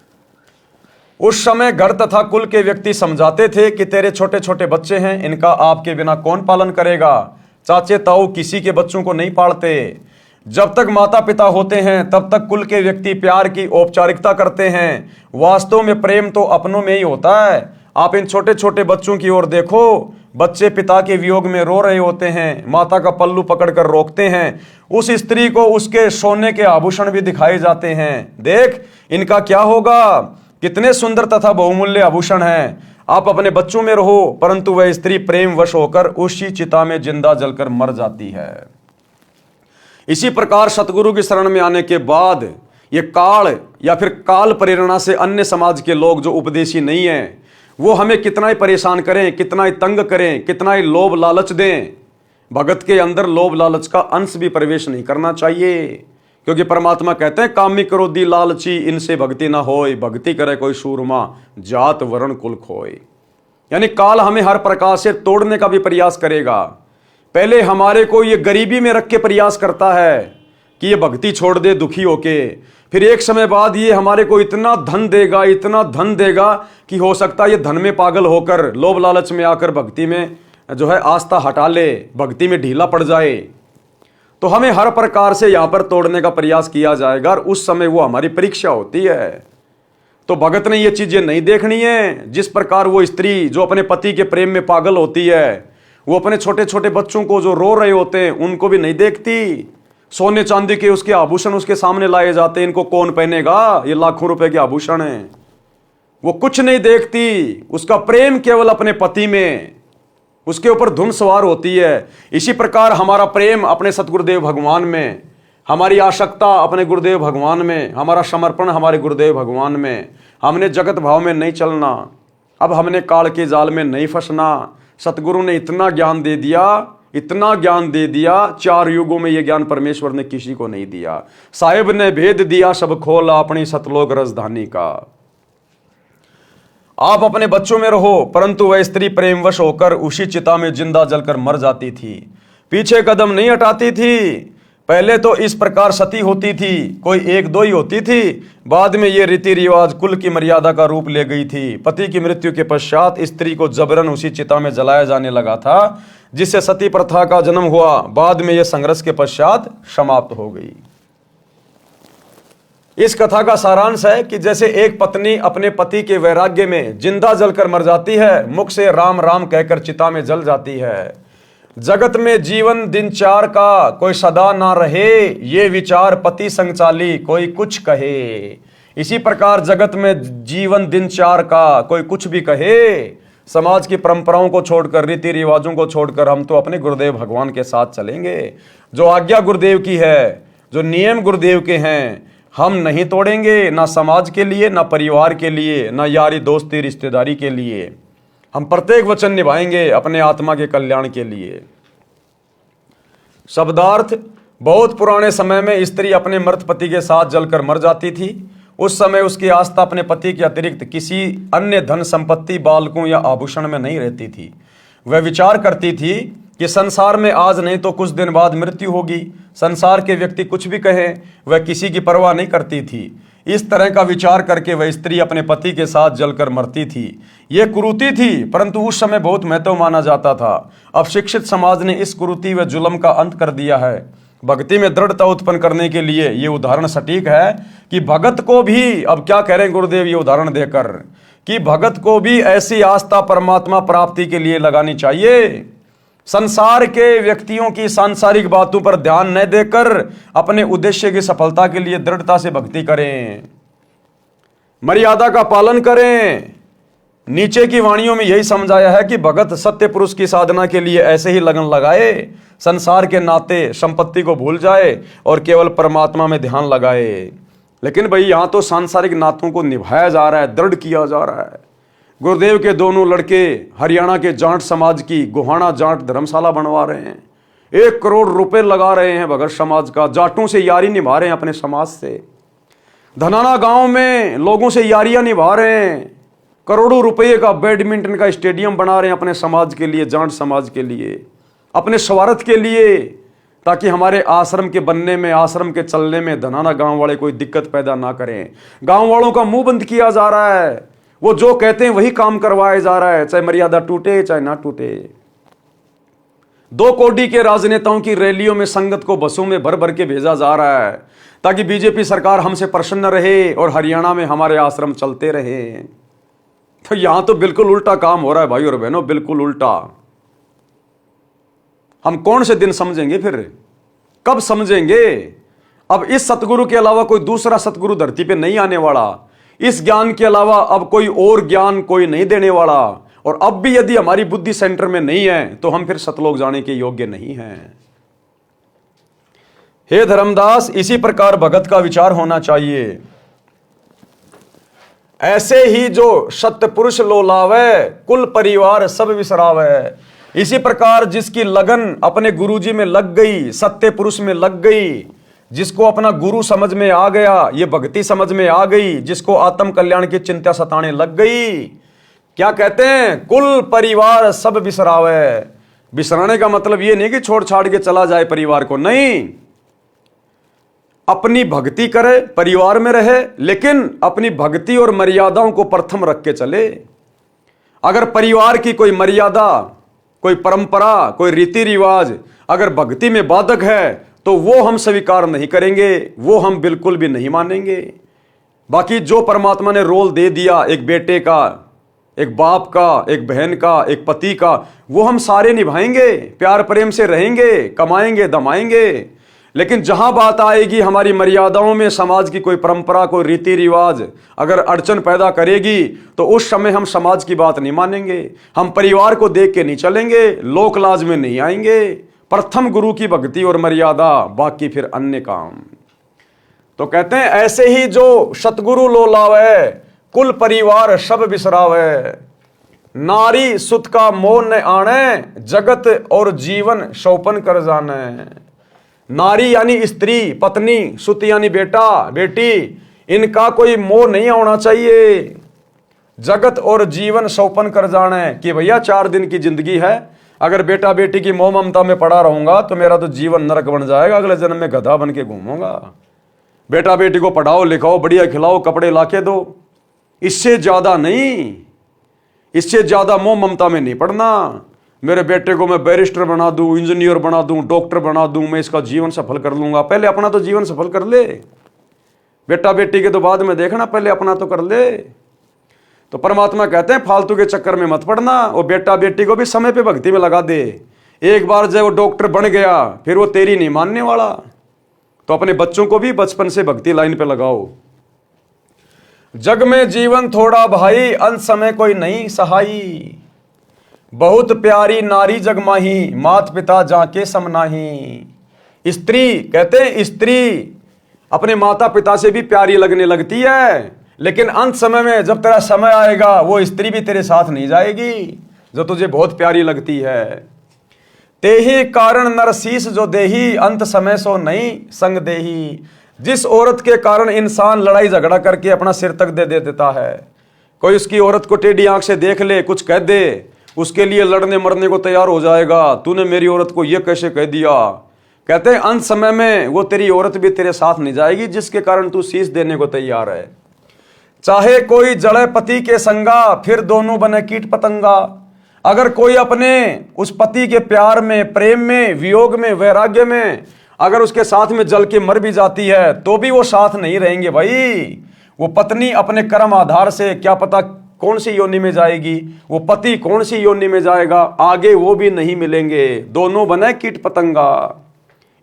Speaker 1: उस समय घर तथा कुल के व्यक्ति समझाते थे कि तेरे छोटे छोटे बच्चे हैं, इनका आपके बिना कौन पालन करेगा। चाचे ताऊ किसी के बच्चों को नहीं पालते। जब तक माता पिता होते हैं तब तक कुल के व्यक्ति प्यार की औपचारिकता करते हैं, वास्तव में प्रेम तो अपनों में ही होता है। आप इन छोटे छोटे बच्चों की ओर देखो, बच्चे पिता के वियोग में रो रहे होते हैं, माता का पल्लू पकड़कर रोकते हैं। उस स्त्री को उसके सोने के आभूषण भी दिखाए जाते हैं, देख इनका क्या होगा, कितने सुंदर तथा बहुमूल्य आभूषण हैं। आप अपने बच्चों में रहो, परंतु वह स्त्री प्रेम वश होकर उसी चिता में जिंदा जलकर मर जाती है। इसी प्रकार सतगुरु की शरण में आने के बाद ये काल या फिर काल प्रेरणा से अन्य समाज के लोग जो उपदेशी नहीं है, वो हमें कितना ही परेशान करें, कितना ही तंग करें, कितना ही लोभ लालच दें, भगत के अंदर लोभ लालच का अंश भी प्रवेश नहीं करना चाहिए। क्योंकि परमात्मा कहते हैं, कामी क्रोधी लालची इनसे भक्ति ना होय, भक्ति करे कोई सूरमा जात वर्ण कुल खोय। यानी काल हमें हर प्रकार से तोड़ने का भी प्रयास करेगा। पहले हमारे को ये गरीबी में रख के प्रयास करता है कि ये भक्ति छोड़ दे दुखी होके, फिर एक समय बाद ये हमारे को इतना धन देगा, इतना धन देगा कि हो सकता है ये धन में पागल होकर लोभ लालच में आकर भक्ति में जो है आस्था हटा ले, भक्ति में ढीला पड़ जाए। तो हमें हर प्रकार से यहां पर तोड़ने का प्रयास किया जाएगा और उस समय वो हमारी परीक्षा होती है। तो भगत ने ये चीजें नहीं देखनी है। जिस प्रकार वो स्त्री जो अपने पति के प्रेम में पागल होती है, वो अपने छोटे छोटे बच्चों को जो रो रहे होते हैं उनको भी नहीं देखती। सोने चांदी के उसके आभूषण उसके सामने लाए जाते हैं, इनको कौन पहनेगा, ये लाखों रुपए के आभूषण हैं, वो कुछ नहीं देखती। उसका प्रेम केवल अपने पति में, उसके ऊपर धुन सवार होती है। इसी प्रकार हमारा प्रेम अपने सतगुरुदेव भगवान में, हमारी आसक्ता अपने गुरुदेव भगवान में, हमारा समर्पण हमारे गुरुदेव भगवान में। हमने जगत भाव में नहीं चलना, अब हमने काल के जाल में नहीं फंसना। सतगुरु ने इतना ज्ञान दे दिया, इतना ज्ञान दे दिया, 4 युगों में यह ज्ञान परमेश्वर ने किसी को नहीं दिया। साहिब ने भेद दिया सब खोला अपनी सतलोक राजधानी का। आप अपने बच्चों में रहो, परंतु वह स्त्री प्रेमवश होकर उसी चिता में जिंदा जलकर मर जाती थी, पीछे कदम नहीं हटाती थी। पहले तो इस प्रकार सती होती थी, कोई 1-2 ही होती थी। बाद में ये रीति रिवाज कुल की मर्यादा का रूप ले गई थी। पति की मृत्यु के पश्चात स्त्री को जबरन उसी चिता में जलाया जाने लगा था, जिससे सती प्रथा का जन्म हुआ। बाद में यह संघर्ष के पश्चात समाप्त हो गई। इस कथा का सारांश है कि जैसे एक पत्नी अपने पति के वैराग्य में जिंदा जलकर मर जाती है, मुख से राम राम कहकर चिता में जल जाती है। जगत में जीवन दिन चार का कोई सदा ना रहे, ये विचार पति संग चाली कोई कुछ कहे। इसी प्रकार जगत में जीवन दिन चार का कोई कुछ भी कहे, समाज की परंपराओं को छोड़कर, रीति रिवाजों को छोड़कर हम तो अपने गुरुदेव भगवान के साथ चलेंगे। जो आज्ञा गुरुदेव की है, जो नियम गुरुदेव के हैं, हम नहीं तोड़ेंगे, ना समाज के लिए, ना परिवार के लिए, ना यारी दोस्ती रिश्तेदारी के लिए। हम प्रत्येक वचन निभाएंगे अपने आत्मा के कल्याण के लिए। शब्दार्थ, बहुत पुराने समय में स्त्री अपने मृत पति के साथ जलकर मर जाती थी। उस समय उसकी आस्था अपने पति के अतिरिक्त किसी अन्य धन संपत्ति, बालकों या आभूषण में नहीं रहती थी। वह विचार करती थी कि संसार में आज नहीं तो कुछ दिन बाद मृत्यु होगी। संसार के व्यक्ति कुछ भी कहें, वह किसी की परवाह नहीं करती थी। इस तरह का विचार करके वह स्त्री अपने पति के साथ जलकर मरती थी। यह कुरीति थी, परंतु उस समय बहुत महत्व माना जाता था। अब शिक्षित समाज ने इस कुरीति व जुल्म का अंत कर दिया है। भक्ति में दृढ़ता उत्पन्न करने के लिए ये उदाहरण सटीक है कि भगत को भी, अब क्या कह रहे हैं गुरुदेव ये उदाहरण देकर, कि भगत को भी ऐसी आस्था परमात्मा प्राप्ति के लिए लगानी चाहिए। संसार के व्यक्तियों की सांसारिक बातों पर ध्यान न देकर अपने उद्देश्य की सफलता के लिए दृढ़ता से भक्ति करें, मर्यादा का पालन करें। नीचे की वाणियों में यही समझाया है कि भगत सत्य पुरुष की साधना के लिए ऐसे ही लगन लगाए, संसार के नाते संपत्ति को भूल जाए और केवल परमात्मा में ध्यान लगाए। लेकिन भाई यहां तो सांसारिक नातों को निभाया जा रहा है, दृढ़ किया जा रहा है। गुरुदेव के दोनों लड़के हरियाणा के जाट समाज की गोहाना जाट धर्मशाला बनवा रहे हैं, 1 करोड़ रुपए लगा रहे हैं भगत समाज का, जाटों से यारी निभा रहे हैं अपने समाज से। धनाना गांव में लोगों से यारियां निभा रहे हैं, करोड़ों रुपए का बैडमिंटन का स्टेडियम बना रहे हैं अपने समाज के लिए, जाट समाज के लिए, अपने स्वार्थ के लिए, ताकि हमारे आश्रम के बनने में, आश्रम के चलने में धनाना गांव वाले कोई दिक्कत पैदा ना करें। गांव वालों का मुंह बंद किया जा रहा है, वो जो कहते हैं वही काम करवाया जा रहा है, चाहे मर्यादा टूटे चाहे ना टूटे। 2 कोडी के राजनेताओं की रैलियों में संगत को बसों में भर भर के भेजा जा रहा है ताकि बीजेपी सरकार हमसे प्रसन्न रहे और हरियाणा में हमारे आश्रम चलते रहे। तो यहां तो बिल्कुल उल्टा काम हो रहा है भाई और बहनों, बिल्कुल उल्टा। हम कौन से दिन समझेंगे फिर, कब समझेंगे? अब इस सतगुरु के अलावा कोई दूसरा सतगुरु धरती पे नहीं आने वाला। इस ज्ञान के अलावा अब कोई और ज्ञान कोई नहीं देने वाला। और अब भी यदि हमारी बुद्धि सेंटर में नहीं है तो हम फिर सतलोक जाने के योग्य नहीं हैं। हे धर्मदास, इसी प्रकार भगत का विचार होना चाहिए। ऐसे ही जो सत्य पुरुष लोलावे, कुल परिवार सब विसरावे। इसी प्रकार जिसकी लगन अपने गुरुजी में लग गई, सत्य पुरुष में लग गई, जिसको अपना गुरु समझ में आ गया, ये भक्ति समझ में आ गई, जिसको आत्म कल्याण की चिंता सताने लग गई, क्या कहते हैं? कुल परिवार सब बिसरावे। बिसराने का मतलब ये नहीं कि छोड़ छाड़ के चला जाए परिवार को, नहीं, अपनी भक्ति करे, परिवार में रहे, लेकिन अपनी भक्ति और मर्यादाओं को प्रथम रख के चले। अगर परिवार की कोई मर्यादा, कोई परंपरा, कोई रीति रिवाज अगर भक्ति में बाधक है तो वो हम स्वीकार नहीं करेंगे, वो हम बिल्कुल भी नहीं मानेंगे। बाकी जो परमात्मा ने रोल दे दिया, एक बेटे का, एक बाप का, एक बहन का, एक पति का, वो हम सारे निभाएंगे, प्यार प्रेम से रहेंगे, कमाएंगे, दमाएंगे। लेकिन जहां बात आएगी हमारी मर्यादाओं में, समाज की कोई परंपरा, कोई रीति रिवाज अगर अड़चन पैदा करेगी तो उस समय हम समाज की बात नहीं मानेंगे, हम परिवार को देख के नहीं चलेंगे, लोक लाज में नहीं आएंगे। प्रथम गुरु की भक्ति और मर्यादा, बाकी फिर अन्य काम। तो कहते हैं ऐसे ही जो सतगुरु लोलावे, कुल परिवार सब बिसरावे। नारी सुत का मोह न आने, जगत और जीवन सौपन कर जाने। नारी यानी स्त्री, पत्नी, सुत यानी बेटा, बेटी, इनका कोई मोह नहीं होना चाहिए। जगत और जीवन सौपन कर जाने कि भैया 4 दिन की जिंदगी है, अगर बेटा बेटी की मोह ममता में पड़ा रहूंगा तो मेरा तो जीवन नरक बन जाएगा, अगले जन्म में गधा बन के घूमूंगा। बेटा बेटी को पढ़ाओ लिखाओ, बढ़िया खिलाओ, कपड़े लाके दो, इससे ज्यादा नहीं, इससे ज्यादा मोह ममता में नहीं पड़ना। मेरे बेटे को मैं बैरिस्टर बना दूं, इंजीनियर बना दूं, डॉक्टर बना दूं, मैं इसका जीवन सफल कर लूंगा। पहले अपना तो जीवन सफल कर ले, बेटा बेटी के तो बाद में देखना, पहले अपना तो कर ले। तो परमात्मा कहते हैं फालतू के चक्कर में मत पड़ना, और बेटा बेटी को भी समय पे भक्ति में लगा दे। एक बार जब वो डॉक्टर बन गया फिर वो तेरी नहीं मानने वाला, तो अपने बच्चों को भी बचपन से भक्ति लाइन पे लगाओ। जग में जीवन थोड़ा भाई, अंत समय कोई नहीं सहाई। बहुत प्यारी नारी जग माही, मात पिता जाके समनाही। स्त्री, कहते हैं स्त्री अपने माता पिता से भी प्यारी लगने लगती है, लेकिन अंत समय में जब तेरा समय आएगा वो स्त्री भी तेरे साथ नहीं जाएगी जो तुझे बहुत प्यारी लगती है। तेहि कारण नरसीस जो देही, अंत समय सो नहीं संग देही। जिस औरत के कारण इंसान लड़ाई झगड़ा करके अपना सिर तक दे देता है, कोई उसकी औरत को टेढ़ी आंख से देख ले, कुछ कह दे, उसके लिए लड़ने मरने को तैयार हो जाएगा, तूने मेरी औरत को यह कैसे कह दिया। कहते हैं अंत समय में वो तेरी औरत भी तेरे साथ नहीं जाएगी जिसके कारण तू शीश देने को तैयार है। चाहे कोई जड़े पति के संगा, फिर दोनों बने कीट पतंगा। अगर कोई अपने उस पति के प्यार में, प्रेम में, वियोग में, वैराग्य में अगर उसके साथ में जल के मर भी जाती है तो भी वो साथ नहीं रहेंगे भाई। वो पत्नी अपने कर्म आधार से क्या पता कौन सी योनि में जाएगी, वो पति कौन सी योनि में जाएगा, आगे वो भी नहीं मिलेंगे, दोनों बने कीट पतंगा।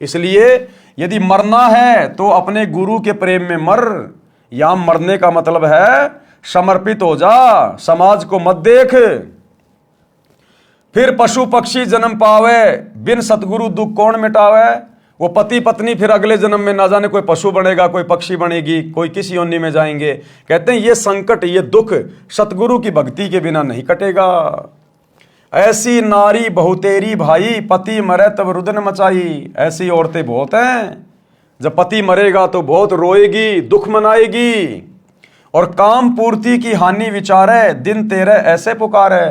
Speaker 1: इसलिए यदि मरना है तो अपने गुरु के प्रेम में मर। यहां मरने का मतलब है समर्पित हो जा, समाज को मत देख। फिर पशु पक्षी जन्म पावे, बिन सतगुरु दुख कौन मिटावे। वो पति पत्नी फिर अगले जन्म में ना जाने कोई पशु बनेगा, कोई पक्षी बनेगी, कोई किस योनि में जाएंगे। कहते हैं ये संकट, ये दुख सतगुरु की भक्ति के बिना नहीं कटेगा। ऐसी नारी बहुतेरी भाई, पति मरे तब रुदन मचाई। ऐसी औरतें बहुत हैं, जब पति मरेगा तो बहुत रोएगी, दुख मनाएगी, और काम पूर्ति की हानि विचारे, दिन तेरे ऐसे पुकारे।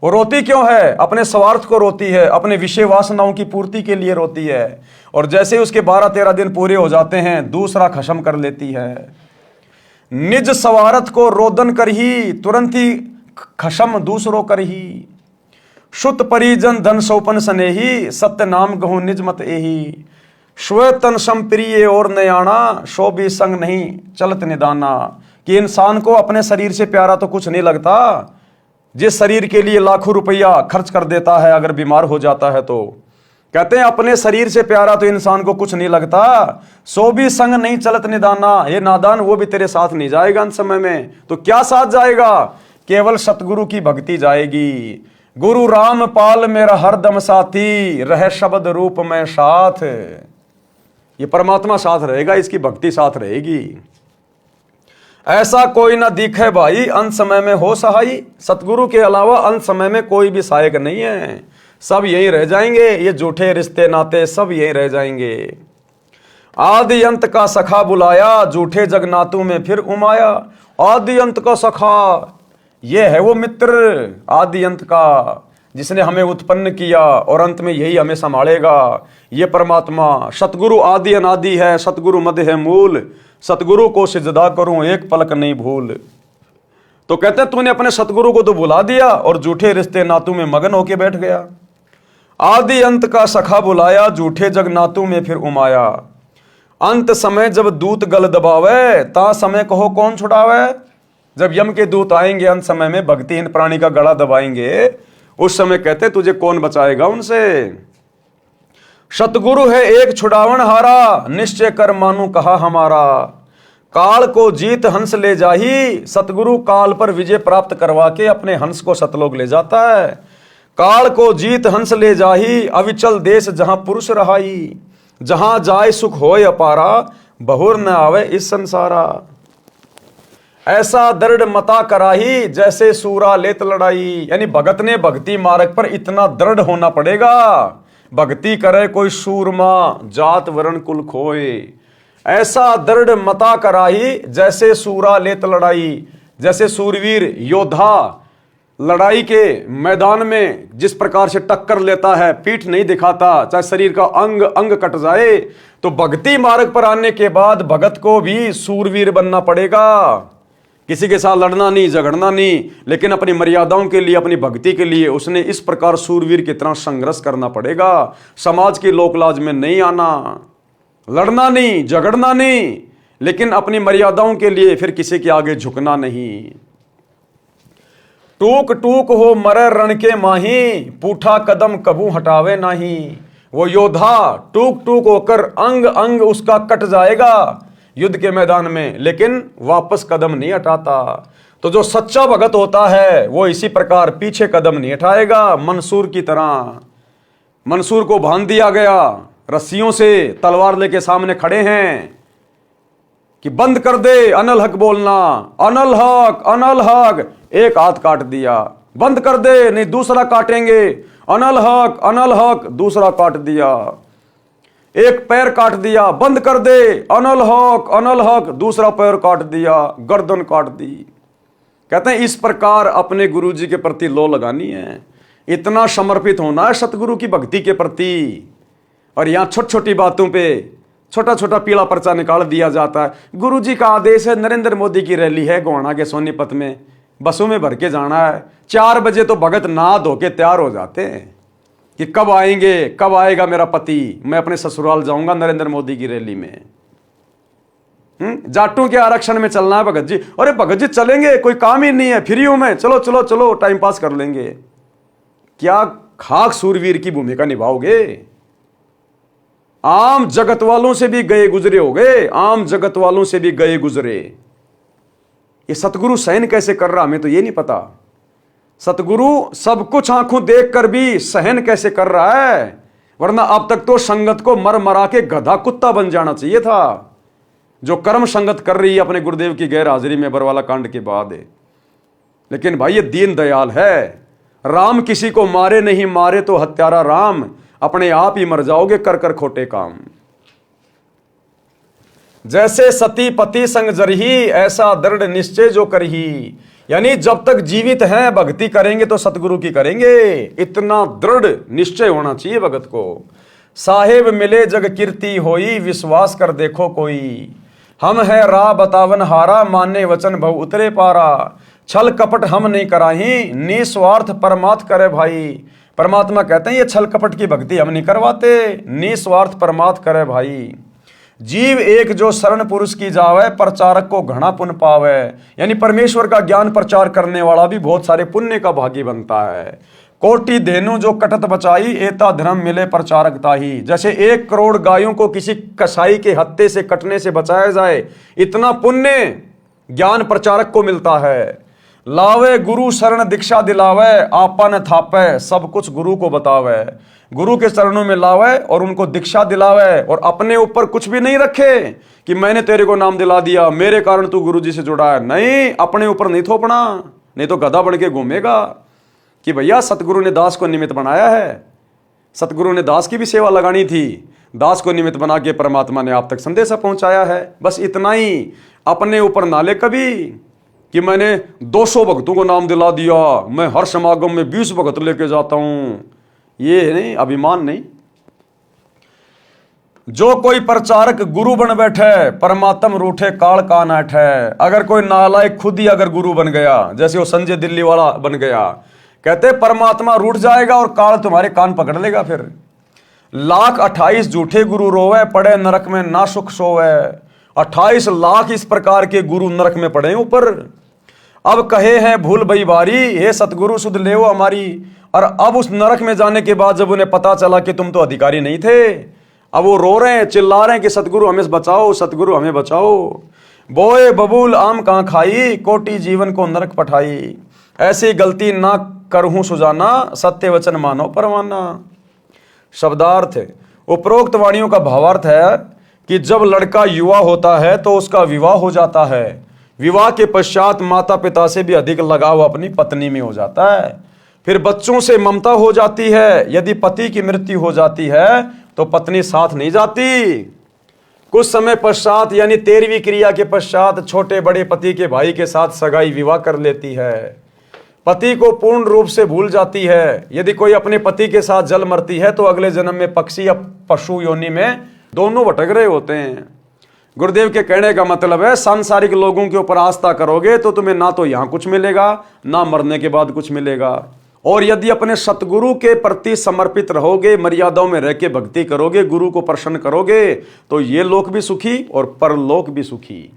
Speaker 1: वो रोती क्यों है? अपने स्वार्थ को रोती है, अपने विषय वासनाओं की पूर्ति के लिए रोती है, और जैसे उसके 12-13 दिन पूरे हो जाते हैं दूसरा खत्म कर लेती है। निज स्वार्थ को रोदन कर ही, तुरंत ही खत्म दूसरों कर ही। शुत परिजन धन सौपन स्नेही, सत्य नाम गहु निज मत एही। स्व तन सम प्रिय और नयाना, सो भी संग नहीं चलत निदाना। कि इंसान को अपने शरीर से प्यारा तो कुछ नहीं लगता, जिस शरीर के लिए लाखों रुपया खर्च कर देता है अगर बीमार हो जाता है तो। कहते हैं अपने शरीर से प्यारा तो इंसान को कुछ नहीं लगता, सो भी संग नहीं चलत निदाना। ये नादान वो भी तेरे साथ नहीं जाएगा अंत समय में। तो क्या साथ जाएगा? केवल सतगुरु की भक्ति जाएगी। गुरु रामपाल मेरा हरदम साथी, रहे शब्द रूप में साथ। ये परमात्मा साथ रहेगा, इसकी भक्ति साथ रहेगी। ऐसा कोई ना दिखे भाई, अंत समय में हो सहाय। सतगुरु के अलावा अंत समय में कोई भी सहायक नहीं है, सब यहीं रह जाएंगे। ये झूठे रिश्ते नाते सब यहीं रह जाएंगे। आदि अंत का सखा बुलाया, झूठे जगनातू में फिर उमाया। आदि अंत का सखा, ये है वो मित्र आदि अंत का, जिसने हमें उत्पन्न किया और अंत में यही हमें संभालेगा। ये परमात्मा सतगुरु आदि अनादि है, सतगुरु मध्य है मूल। सतगुरु को सिजदा करूं एक पलक नहीं भूल। तो कहते हैं तूने अपने सतगुरु को तो बुला दिया और झूठे रिश्ते नातू में मगन होके बैठ गया। आदि अंत का सखा बुलाया, झूठे जग नातू में फिर उमाया। अंत समय जब दूत गल दबावे, ता समय कहो कौन छुड़ावे। जब यम के दूत आएंगे अंत समय में, भक्तिहीन प्राणी का गला दबाएंगे, उस समय कहते तुझे कौन बचाएगा उनसे। सतगुरु है एक छुड़ावन हारा, निश्चय कर मानू कहा हमारा। काल को जीत हंस ले जाही, सतगुरु काल पर विजय प्राप्त करवा के अपने हंस को सतलोक ले जाता है। काल को जीत हंस ले जाही, अविचल देश जहां पुरुष रहाई। जहां जाए सुख होय अपारा, बहुर न आवे इस संसारा। ऐसा दृढ़ मता कराही, जैसे सूरा लेत लड़ाई। यानी भगत ने भक्ति मार्ग पर इतना दृढ़ होना पड़ेगा। भक्ति करे कोई सूरमा, जात वर्ण कुल खोए। ऐसा दृढ़ मता कराही, जैसे सूरा लेत लड़ाई। जैसे सूरवीर योद्धा लड़ाई के मैदान में जिस प्रकार से टक्कर लेता है, पीठ नहीं दिखाता, चाहे शरीर का अंग अंग कट जाए। तो भक्ति मार्ग पर आने के बाद भगत को भी सूरवीर बनना पड़ेगा। किसी के साथ लड़ना नहीं, झगड़ना नहीं, लेकिन अपनी मर्यादाओं के लिए, अपनी भक्ति के लिए उसने इस प्रकार सूरवीर की तरह संघर्ष करना पड़ेगा। समाज की लोकलाज में नहीं आना, लड़ना नहीं, झगड़ना नहीं, लेकिन अपनी मर्यादाओं के लिए फिर किसी के आगे झुकना नहीं। टूक टूक हो मरे रण के माही, पूठा कदम कबू हटावे नहीं। वो योद्धा टूक टूक होकर अंग अंग उसका कट जाएगा युद्ध के मैदान में, लेकिन वापस कदम नहीं हटाता। तो जो सच्चा भगत होता है वो इसी प्रकार पीछे कदम नहीं हटाएगा। मंसूर की तरह, मंसूर को बांध दिया गया रस्सियों से, तलवार लेके सामने खड़े हैं कि बंद कर दे अनल हक बोलना, अनल हक अनल हक। एक हाथ काट दिया, बंद कर दे, नहीं दूसरा काटेंगे, अनल हक दूसरा काट दिया। एक पैर काट दिया, बंद कर दे, अनल हक दूसरा पैर काट दिया, गर्दन काट दी। कहते हैं इस प्रकार अपने गुरु जी के प्रति लो लगानी है, इतना समर्पित होना है सतगुरु की भक्ति के प्रति। और यहां छोटी छोटी बातों पे छोटा छोटा पीला पर्चा निकाल दिया जाता है। गुरु जी का आदेश है, नरेंद्र मोदी की रैली है गोहाना के सोनीपत में, बसों में भर के जाना है। 4 बजे तो भगत नहा धो के तैयार हो जाते हैं कि कब आएंगे, कब आएगा मेरा पति, मैं अपने ससुराल जाऊंगा नरेंद्र मोदी की रैली में। जाटों के आरक्षण में चलना है भगत जी। अरे भगत जी चलेंगे, कोई काम ही नहीं है, फ्री हूं मैं, चलो चलो चलो टाइम पास कर लेंगे। क्या खाक सूरवीर की भूमिका निभाओगे? आम जगत वालों से भी गए गुजरे हो गए, आम जगत वालों से भी गए गुजरे। ये सतगुरु सहन कैसे कर रहा, हमें तो ये नहीं पता। सतगुरु सब कुछ आंखों देखकर भी सहन कैसे कर रहा है, वरना अब तक तो संगत को मर मरा के गधा कुत्ता बन जाना चाहिए था, जो कर्म संगत कर रही है अपने गुरुदेव की गैर हाजिरी में बरवाला कांड के बाद। लेकिन भाई ये दीन दयाल है। राम किसी को मारे नहीं, मारे तो हत्यारा राम, अपने आप ही मर जाओगे कर कर खोटे काम। जैसे सती पति संग जरही, ऐसा दृढ़ निश्चय जो करही। यानी जब तक जीवित हैं भक्ति करेंगे तो सतगुरु की करेंगे, इतना दृढ़ निश्चय होना चाहिए भगत को। साहेब मिले जग कीर्ति होई, विश्वास कर देखो कोई। हम है राह बतावन हारा, माने वचन भव उतरे पारा। छल कपट हम नहीं कराही, निस्वार्थ परमात्म करे भाई। परमात्मा कहते हैं ये छल कपट की भक्ति हम नहीं करवाते, निस्वार्थ परमात्म करे भाई। जीव एक जो शरण पुरुष की जावे, प्रचारक को घना पुण्य पावे। यानी परमेश्वर का ज्ञान प्रचार करने वाला भी बहुत सारे पुण्य का भागी बनता है। कोटि धेनु जो कटत बचाई, एता धर्म मिले प्रचारक ताही। जैसे 1 करोड़ गायों को किसी कसाई के हत्थे से कटने से बचाया जाए, इतना पुण्य ज्ञान प्रचारक को मिलता है। लावे गुरु शरण दीक्षा दिलावे, आपा न थापे सब कुछ गुरु को बतावे। गुरु के चरणों में लावे और उनको दीक्षा दिलावे और अपने ऊपर कुछ भी नहीं रखे कि मैंने तेरे को नाम दिला दिया, मेरे कारण तू गुरु जी से जुड़ा है। नहीं, अपने ऊपर नहीं थोपना, नहीं तो गधा बन के घूमेगा कि भैया सतगुरु ने दास को निमित्त बनाया है। सतगुरु ने दास की भी सेवा लगानी थी, दास को निमित्त बना के परमात्मा ने आप तक संदेशा पहुंचाया है। बस इतना ही, अपने ऊपर नाले कभी कि मैंने 200 भक्तों को नाम दिला दिया, मैं हर समागम में 20 भक्त लेके जाता हूं, ये नहीं, अभिमान नहीं। जो कोई प्रचारक गुरु बन बैठे, परमात्म रूठे काल का नाठ है। अगर कोई नालायक खुद ही अगर गुरु बन गया, जैसे वो संजय दिल्ली वाला बन गया, कहते परमात्मा रूठ जाएगा और काल तुम्हारे कान पकड़ लेगा। फिर 1,28,000 झूठे गुरु रोवे, पड़े नरक में ना सुख सोवे। 28 लाख इस प्रकार के गुरु नरक में पड़े ऊपर। अब कहे हैं भूल भई बारी, हे सतगुरु सुध ले हमारी। और अब उस नरक में जाने के बाद जब उन्हें पता चला कि तुम तो अधिकारी नहीं थे, अब वो रो रहे हैं, चिल्ला रहे हैं कि सतगुरु हमें बचाओ, सतगुरु हमें बचाओ। बोए बबूल आम कहां खाई, कोटि जीवन को नरक पठाई। ऐसी गलती ना करहूं सुजाना, सत्य वचन मानो परवाना। शब्दार्थ, उपरोक्त वाणियों का भावार्थ है कि जब लड़का युवा होता है तो उसका विवाह हो जाता है। विवाह के पश्चात माता पिता से भी अधिक लगाव अपनी पत्नी में हो जाता है। फिर बच्चों से ममता हो जाती है। यदि पति की मृत्यु हो जाती है तो पत्नी साथ नहीं जाती। कुछ समय पश्चात यानी 13वीं क्रिया के पश्चात छोटे बड़े पति के भाई के साथ सगाई विवाह कर लेती है। पति को पूर्ण रूप से भूल जाती है। यदि कोई अपने पति के साथ जल मरती है तो अगले जन्म में पक्षी या पशु योनि में दोनों भटक रहे होते हैं। गुरुदेव के कहने का मतलब है, सांसारिक लोगों के ऊपर आस्था करोगे तो तुम्हें ना तो यहां कुछ मिलेगा, ना मरने के बाद कुछ मिलेगा। और यदि अपने सतगुरु के प्रति समर्पित रहोगे, मर्यादाओं में रह के भक्ति करोगे, गुरु को प्रसन्न करोगे, तो ये लोक भी सुखी और परलोक भी सुखी।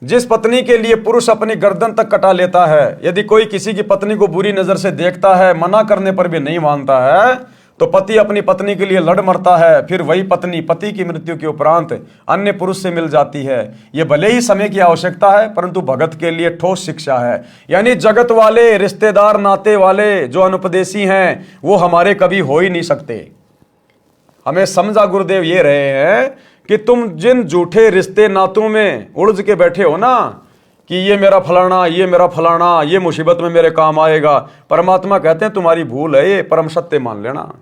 Speaker 1: जिस पत्नी के लिए पुरुष अपनी गर्दन तक कटा लेता है, यदि कोई किसी की पत्नी को बुरी नजर से देखता है, मना करने पर भी नहीं मानता है, तो पति अपनी पत्नी के लिए लड़ मरता है। फिर वही पत्नी पति की मृत्यु के उपरांत अन्य पुरुष से मिल जाती है। ये भले ही समय की आवश्यकता है, परंतु भगत के लिए ठोस शिक्षा है। यानी जगत वाले, रिश्तेदार, नाते वाले जो अनुपदेशी हैं, वो हमारे कभी हो ही नहीं सकते। हमें समझा गुरुदेव ये रहे हैं कि तुम जिन झूठे रिश्ते नातों में उलझ के बैठे हो ना, कि ये मेरा फलाना, ये मेरा फलाना, ये मुसीबत में मेरे काम आएगा, परमात्मा कहते हैं तुम्हारी भूल है, ये परम सत्य मान लेना।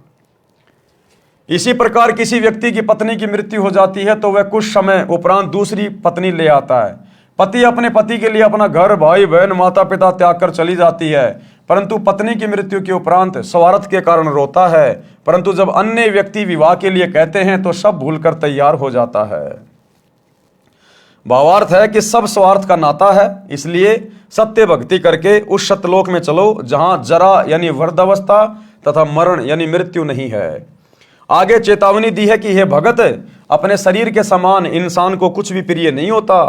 Speaker 1: इसी प्रकार किसी व्यक्ति की पत्नी की मृत्यु हो जाती है तो वह कुछ समय उपरांत दूसरी पत्नी ले आता है। पति अपने पति के लिए अपना घर, भाई बहन, माता पिता त्याग कर चली जाती है, परंतु पत्नी की मृत्यु के उपरांत स्वार्थ के कारण रोता है। परंतु जब अन्य व्यक्ति विवाह के लिए कहते हैं तो सब भूलकर तैयार हो जाता है। भावार्थ है कि सब स्वार्थ का नाता है। इसलिए सत्य भक्ति करके उस सतलोक में चलो जहां जरा यानी वृद्धावस्था तथा मरण यानी मृत्यु नहीं है। आगे चेतावनी दी है कि हे भगत, अपने शरीर के समान इंसान को कुछ भी प्रिय नहीं होता।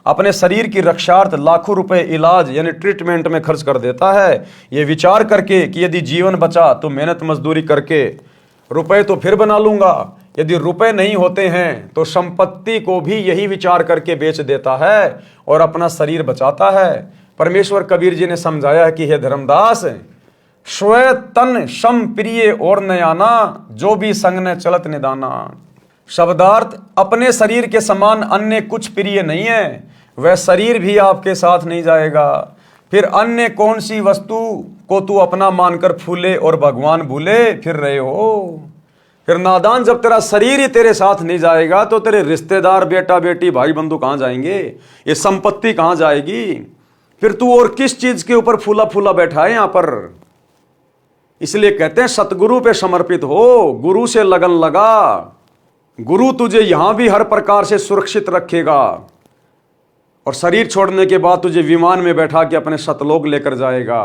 Speaker 1: अपने शरीर की रक्षार्थ लाखों रुपए इलाज यानी ट्रीटमेंट में खर्च कर देता है, ये विचार करके कि यदि जीवन बचा तो मेहनत मजदूरी करके रुपए तो फिर बना लूंगा। यदि रुपए नहीं होते हैं तो संपत्ति को भी यही विचार करके बेच देता है और अपना शरीर बचाता है। परमेश्वर कबीर जी ने समझाया है कि हे धर्मदास, स्व तन सम प्रिय और नयाना, जो भी संग न चलत निदाना। शब्दार्थ, अपने शरीर के समान अन्य कुछ प्रिय नहीं है, वह शरीर भी आपके साथ नहीं जाएगा। फिर अन्य कौन सी वस्तु को तू अपना मानकर फूले और भगवान भूले फिर रहे हो। फिर नादान, जब तेरा शरीर ही तेरे साथ नहीं जाएगा तो तेरे रिश्तेदार, बेटा बेटी, भाई बंधु कहां जाएंगे, ये संपत्ति कहां जाएगी। फिर तू और किस चीज के ऊपर फूला फूला बैठा है यहां पर। इसलिए कहते हैं सतगुरु पे समर्पित हो, गुरु से लगन लगा। गुरु तुझे यहां भी हर प्रकार से सुरक्षित रखेगा और शरीर छोड़ने के बाद तुझे विमान में बैठा के अपने सतलोक लेकर जाएगा।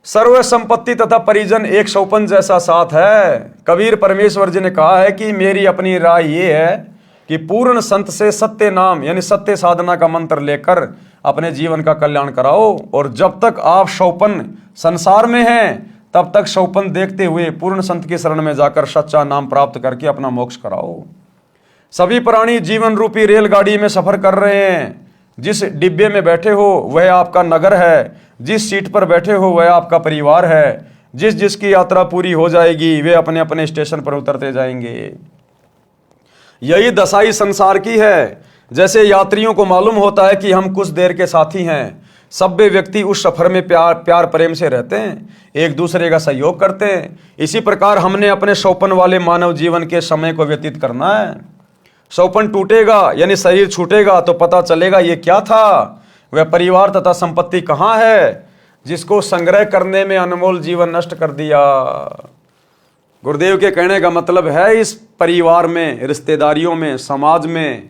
Speaker 1: सर्व संपत्ति तथा परिजन एक सौपन जैसा साथ है। कबीर परमेश्वर जी ने कहा है कि मेरी अपनी राय ये है कि पूर्ण संत से सत्य नाम यानी सत्य साधना का मंत्र लेकर अपने जीवन का कल्याण कराओ। और जब तक आप सौपन संसार में हैं तब तक सौपन देखते हुए पूर्ण संत की शरण में जाकर सच्चा नाम प्राप्त करके अपना मोक्ष कराओ। सभी प्राणी जीवन रूपी रेलगाड़ी में सफर कर रहे हैं। जिस डिब्बे में बैठे हो वह आपका नगर है, जिस सीट पर बैठे हो वह आपका परिवार है। जिस जिसकी यात्रा पूरी हो जाएगी वे अपने अपने स्टेशन पर उतरते जाएंगे। यही दशाई संसार की है। जैसे यात्रियों को मालूम होता है कि हम कुछ देर के साथी हैं, सभ्य व्यक्ति उस सफर में प्यार प्रेम से रहते हैं, एक दूसरे का सहयोग करते हैं। इसी प्रकार हमने अपने सौपन वाले मानव जीवन के समय को व्यतीत करना है। सौपन टूटेगा यानी शरीर छूटेगा तो पता चलेगा ये क्या था। वह परिवार तथा संपत्ति कहाँ है जिसको संग्रह करने में अनमोल जीवन नष्ट कर दिया। गुरुदेव के कहने का मतलब है इस परिवार में, रिश्तेदारियों में, समाज में,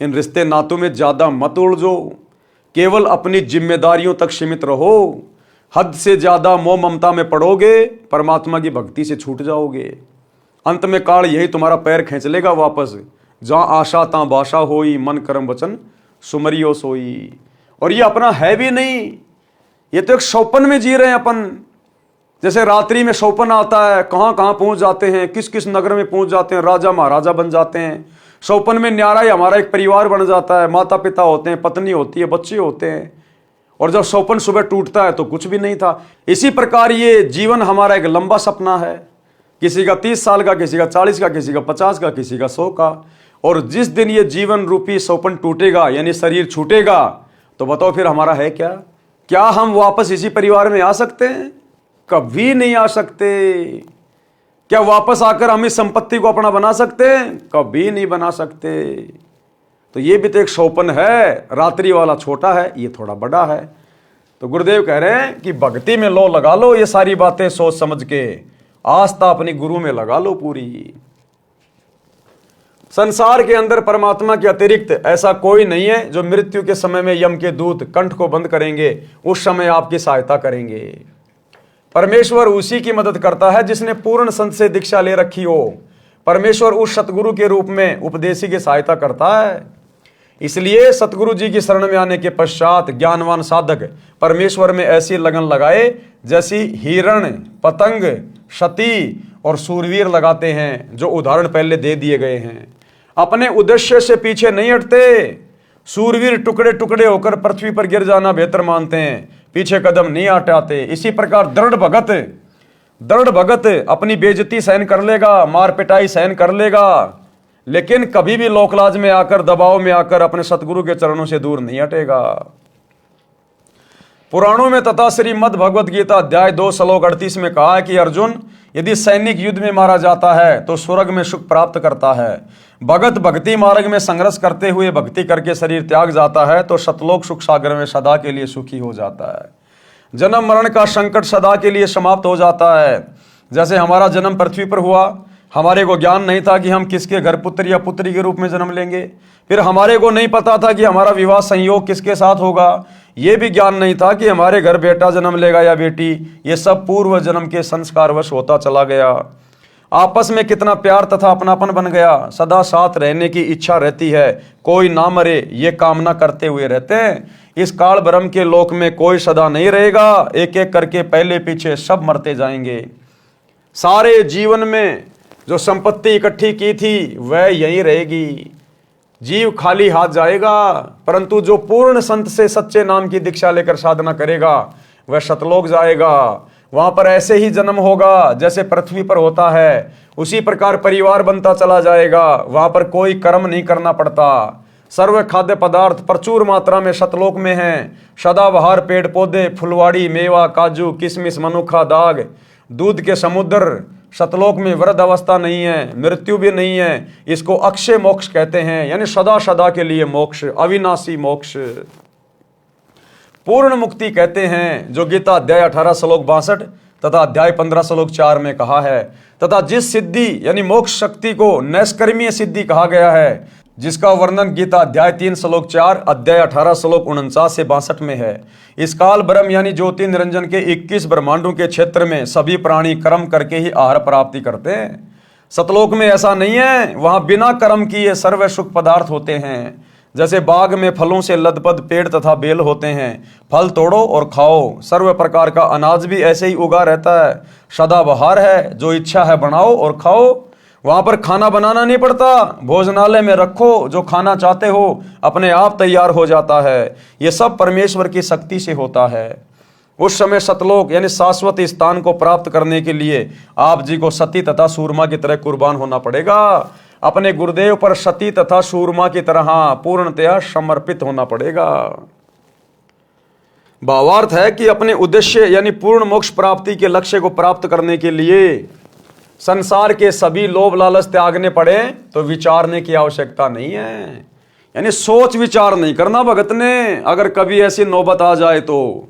Speaker 1: इन रिश्ते नातों में ज्यादा मत उलझो। केवल अपनी जिम्मेदारियों तक सीमित रहो। हद से ज्यादा मोह ममता में पड़ोगे, परमात्मा की भक्ति से छूट जाओगे। अंत में काल यही तुम्हारा पैर खींच लेगा वापस। जहां आशा तां बाशा होई, मन कर्म वचन सुमरियो सोई। और ये अपना है भी नहीं, ये तो एक सौपन में जी रहे हैं अपन। जैसे रात्रि में सौपन आता है, कहां कहां पहुंच जाते हैं, किस किस नगर में पहुंच जाते हैं, राजा महाराजा बन जाते हैं। सौपन में न्यारा ही हमारा एक परिवार बन जाता है, माता पिता होते हैं, पत्नी होती है, बच्चे होते हैं। और जब सौपन सुबह टूटता है तो कुछ भी नहीं था। इसी प्रकार ये जीवन हमारा एक लंबा सपना है, किसी का 30 साल का, किसी का 40 का, किसी का 50 का, किसी का 100 का। और जिस दिन ये जीवन रूपी सौपन टूटेगा यानी शरीर छूटेगा तो बताओ फिर हमारा है क्या? क्या हम वापस इसी परिवार में आ सकते हैं? कभी नहीं आ सकते। क्या वापस आकर हम इस संपत्ति को अपना बना सकते हैं? कभी नहीं बना सकते। तो ये भी तो एक सौपन है। रात्रि वाला छोटा है, ये थोड़ा बड़ा है। तो गुरुदेव कह रहे हैं कि भक्ति में लो लगा लो, ये सारी बातें सोच समझ के आस्था अपनी गुरु में लगा लो पूरी। संसार के अंदर परमात्मा के अतिरिक्त ऐसा कोई नहीं है जो मृत्यु के समय में यम के दूत कंठ को बंद करेंगे, उस समय आपकी सहायता करेंगे। परमेश्वर उसी की मदद करता है जिसने पूर्ण संत से दीक्षा ले रखी हो। परमेश्वर उस सतगुरु के रूप में उपदेशी की सहायता करता है। इसलिए सतगुरु जी की शरण में आने के पश्चात ज्ञानवान साधक परमेश्वर में ऐसी लगन लगाए जैसी हिरण, पतंग, सती और सूरवीर लगाते हैं, जो उदाहरण पहले दे दिए गए हैं। अपने उद्देश्य से पीछे नहीं हटते। सूरवीर टुकड़े टुकड़े होकर पृथ्वी पर गिर जाना बेहतर मानते हैं, पीछे कदम नहीं हटाते। इसी प्रकार दृढ़ भगत अपनी बेइज्जती सहन कर लेगा, मार पिटाई सहन कर लेगा, लेकिन कभी भी लोकलाज में आकर, दबाव में आकर अपने सतगुरु के चरणों से दूर नहीं हटेगा। पुराणों में तथा श्रीमद् भगवद गीता अध्याय 2 श्लोक 38 में कहा है कि अर्जुन, यदि सैनिक युद्ध में मारा जाता है तो स्वर्ग में सुख प्राप्त करता है। भगत भक्ति मार्ग में संघर्ष करते हुए भक्ति करके शरीर त्याग जाता है तो सतलोक सुख सागर में सदा के लिए सुखी हो जाता है। जन्म मरण का संकट सदा के लिए समाप्त हो जाता है। जैसे हमारा जन्म पृथ्वी पर हुआ, हमारे को ज्ञान नहीं था कि हम किसके घर पुत्र या पुत्री के रूप में जन्म लेंगे। फिर हमारे को नहीं पता था कि हमारा विवाह संयोग किसके साथ होगा। ये भी ज्ञान नहीं था कि हमारे घर बेटा जन्म लेगा या बेटी। ये सब पूर्व जन्म के संस्कारवश होता चला गया। आपस में कितना प्यार तथा अपनापन बन गया। सदा साथ रहने की इच्छा रहती है, कोई ना मरे ये कामना करते हुए रहते हैं। इस काल ब्रह्म के लोक में कोई सदा नहीं रहेगा, एक एक करके पहले पीछे सब मरते जाएंगे। सारे जीवन में जो संपत्ति इकट्ठी की थी वह यहीं रहेगी। जीव खाली हाथ जाएगा, परंतु जो पूर्ण संत से सच्चे नाम की दीक्षा लेकर साधना करेगा वह सतलोक जाएगा। वहां पर ऐसे ही जन्म होगा जैसे पृथ्वी पर होता है, उसी प्रकार परिवार बनता चला जाएगा। वहां पर कोई कर्म नहीं करना पड़ता। सर्व खाद्य पदार्थ प्रचुर मात्रा में सतलोक में हैं। सदाबहार पेड़ पौधे, फुलवाड़ी, मेवा, काजू, किशमिश, मनुखा, दाग, दूध के समुद्र। सतलोक में वृद्ध अवस्था नहीं है, मृत्यु भी नहीं है। इसको अक्षय मोक्ष कहते हैं, यानी सदा सदा के लिए मोक्ष, अविनाशी मोक्ष, पूर्ण मुक्ति कहते हैं, जो गीता अध्याय 18 श्लोक 62 तथा अध्याय 15 श्लोक 4 में कहा है। तथा जिस सिद्धि यानी मोक्ष शक्ति को नैष्कर्मीय सिद्धि कहा गया है, जिसका वर्णन गीता अध्याय 3 श्लोक 4, अध्याय 18 श्लोक 49 से 62 में है। इस काल ब्रह्म यानी ज्योति निरंजन के 21 ब्रह्मांडों के क्षेत्र में सभी प्राणी कर्म करके ही आहार प्राप्ति करते हैं। सतलोक में ऐसा नहीं है, वहां बिना कर्म किए सर्व सुख पदार्थ होते हैं। जैसे बाग में फलों से लदपद पेड़ तथा बेल होते हैं, फल तोड़ो और खाओ। सर्व प्रकार का अनाज भी ऐसे ही उगा रहता है, सदाबहार है, जो इच्छा है बनाओ और खाओ। वहां पर खाना बनाना नहीं पड़ता, भोजनालय में रखो, जो खाना चाहते हो अपने आप तैयार हो जाता है। ये सब परमेश्वर की शक्ति से होता है। उस समय सतलोक यानी शाश्वत स्थान को प्राप्त करने के लिए आप जी को सती तथा सूरमा की तरह कुर्बान होना पड़ेगा। अपने गुरुदेव पर सती तथा सूरमा की तरह पूर्णतया समर्पित होना पड़ेगा। भावार्थ है कि अपने उद्देश्य यानी पूर्ण मोक्ष प्राप्ति के लक्ष्य को प्राप्त करने के लिए संसार के सभी लोभ लालच त्यागने पड़े तो विचारने की आवश्यकता नहीं है, यानी सोच विचार नहीं करना भगत ने। अगर कभी ऐसी नौबत आ जाए तो,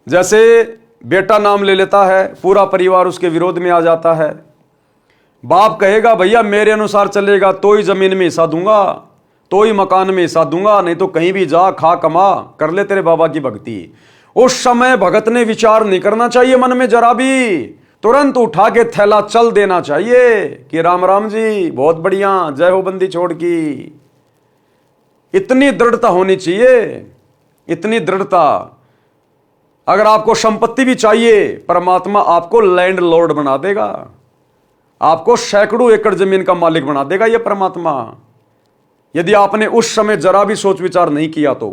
Speaker 1: जैसे बेटा नाम ले लेता है, पूरा परिवार उसके विरोध में आ जाता है, बाप कहेगा भैया मेरे अनुसार चलेगा तो ही जमीन में हिस्सा दूंगा, तो ही मकान में हिस्सा दूंगा, नहीं तो कहीं भी जा खा कमा कर ले तेरे बाबा की भक्ति। उस समय भगत ने विचार नहीं करना चाहिए मन में जरा भी, तुरंत उठा के थैला चल देना चाहिए कि राम राम जी बहुत बढ़िया, जय हो बंदी छोड़ की। इतनी दृढ़ता होनी चाहिए, इतनी दृढ़ता। अगर आपको संपत्ति भी चाहिए, परमात्मा आपको लैंड लॉर्ड बना देगा, आपको सैकड़ों एकड़ जमीन का मालिक बना देगा ये परमात्मा, यदि आपने उस समय जरा भी सोच विचार नहीं किया तो,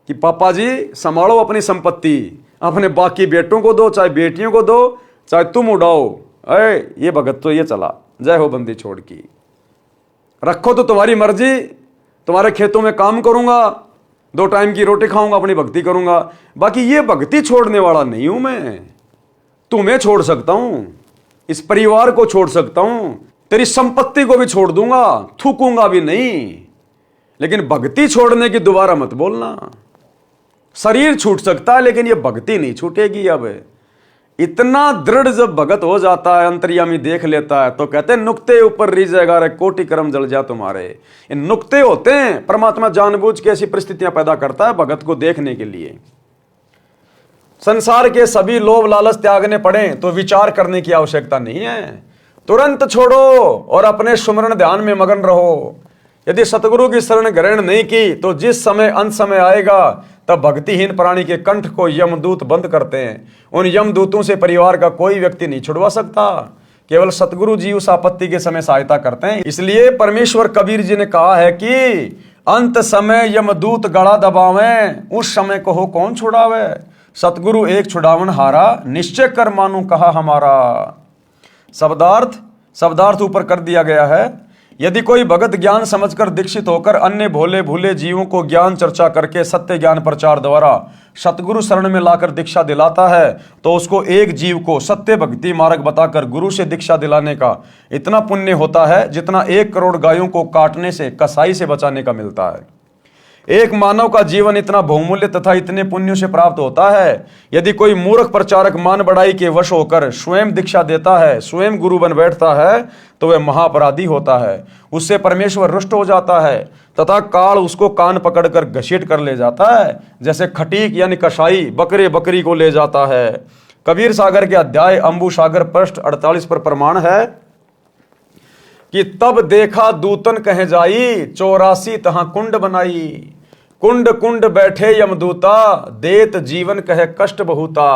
Speaker 1: कि पापा जी संभालो अपनी संपत्ति, अपने बाकी बेटों को दो, चाहे बेटियों को दो, चाहे तुम उड़ाओ, ये भगत तो ये चला, जय हो बंदी छोड़ की, रखो तो तुम्हारी मर्जी, तुम्हारे खेतों में काम करूंगा, 2 टाइम की रोटी खाऊंगा, अपनी भक्ति करूंगा, बाकी ये भक्ति छोड़ने वाला नहीं हूं मैं। तुम्हें छोड़ सकता हूं, इस परिवार को छोड़ सकता हूं, तेरी संपत्ति को भी छोड़ दूंगा, थूकूंगा भी नहीं, लेकिन भक्ति छोड़ने की दोबारा मत बोलना। शरीर छूट सकता है लेकिन ये भक्ति नहीं छूटेगी। अब इतना दृढ़ जब भगत हो जाता है, अंतर्यामी देख लेता है, तो कहते हैं नुक्ते ऊपर रिझेगा रे कोटि कर्म जल जा तुम्हारे। ये नुक्ते होते हैं, परमात्मा जानबूझ के ऐसी परिस्थितियां पैदा करता है भगत को देखने के लिए। संसार के सभी लोभ लालच त्यागने पड़े तो विचार करने की आवश्यकता नहीं है, तुरंत छोड़ो और अपने सुमरण ध्यान में मगन रहो। यदि सतगुरु की शरण ग्रहण नहीं की तो जिस समय अंत समय आएगा तब भक्तिहीन प्राणी के कंठ को यमदूत बंद करते हैं। उन यमदूतों से परिवार का कोई व्यक्ति नहीं छुड़वा सकता, केवल सतगुरु जी उस आपत्ति के समय सहायता करते हैं। इसलिए परमेश्वर कबीर जी ने कहा है कि अंत समय यमदूत गड़ा दबावें, उस समय को हो कौन छुड़ावे। सतगुरु एक छुड़ावन हारा, निश्चय कर मानू कहा हमारा। शब्दार्थ ऊपर कर दिया गया है। यदि कोई भगत ज्ञान समझकर दीक्षित होकर अन्य भोले भूले जीवों को ज्ञान चर्चा करके सत्य ज्ञान प्रचार द्वारा सतगुरु शरण में लाकर दीक्षा दिलाता है तो उसको एक जीव को सत्य भक्ति मार्ग बताकर गुरु से दीक्षा दिलाने का इतना पुण्य होता है जितना 1 करोड़ गायों को काटने से, कसाई से बचाने का मिलता है। एक मानव का जीवन इतना बहुमूल्य तथा इतने पुण्यों से प्राप्त होता है। यदि कोई मूर्ख प्रचारक मान बढ़ाई के वश होकर स्वयं दीक्षा देता है, स्वयं गुरु बन बैठता है, तो वह महापराधी होता है। उससे परमेश्वर रुष्ट हो जाता है तथा काल उसको कान पकड़कर घसीट कर ले जाता है, जैसे खटीक यानी कसाई बकरी को ले जाता है। कबीर सागर के अध्याय अंबु सागर पृष्ठ 48 पर प्रमाण है कि तब देखा दूतन कह जाई, 84 तहां कुंड बनाई। कुंड कुंड बैठे यमदूता, देत जीवन कह कष्ट बहुता।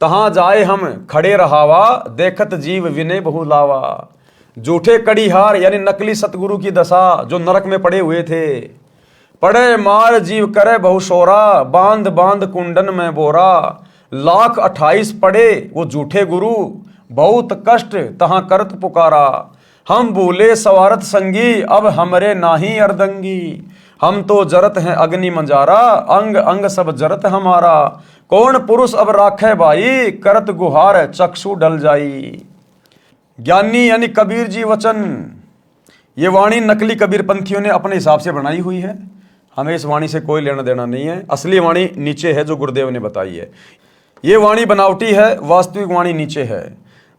Speaker 1: तहां जाए हम खड़े रहावा, देखत जीव विनय बहु लावा। झूठे कड़ीहार यानी नकली सतगुरु की दशा जो नरक में पड़े हुए थे। पड़े मार जीव करे बहु शोरा, बांध बांध कुंडन में बोरा। 1,28,000 पड़े वो झूठे गुरु, बहुत कष्ट तहां करत पुकारा। हम भूले सवारत संगी, अब हमरे नाही अर्दंगी। हम तो जरत हैं अग्नि मंजारा, अंग अंग सब जरत हमारा। कौन पुरुष अब राखे भाई, करत गुहार चक्षु डल जाई। ज्ञानी यानी कबीर जी वचन। ये वाणी नकली कबीर पंथियों ने अपने हिसाब से बनाई हुई है, हमें इस वाणी से कोई लेना देना नहीं है। असली वाणी नीचे है जो गुरुदेव ने बताई है। ये वाणी बनावटी है, वास्तविक वाणी नीचे है।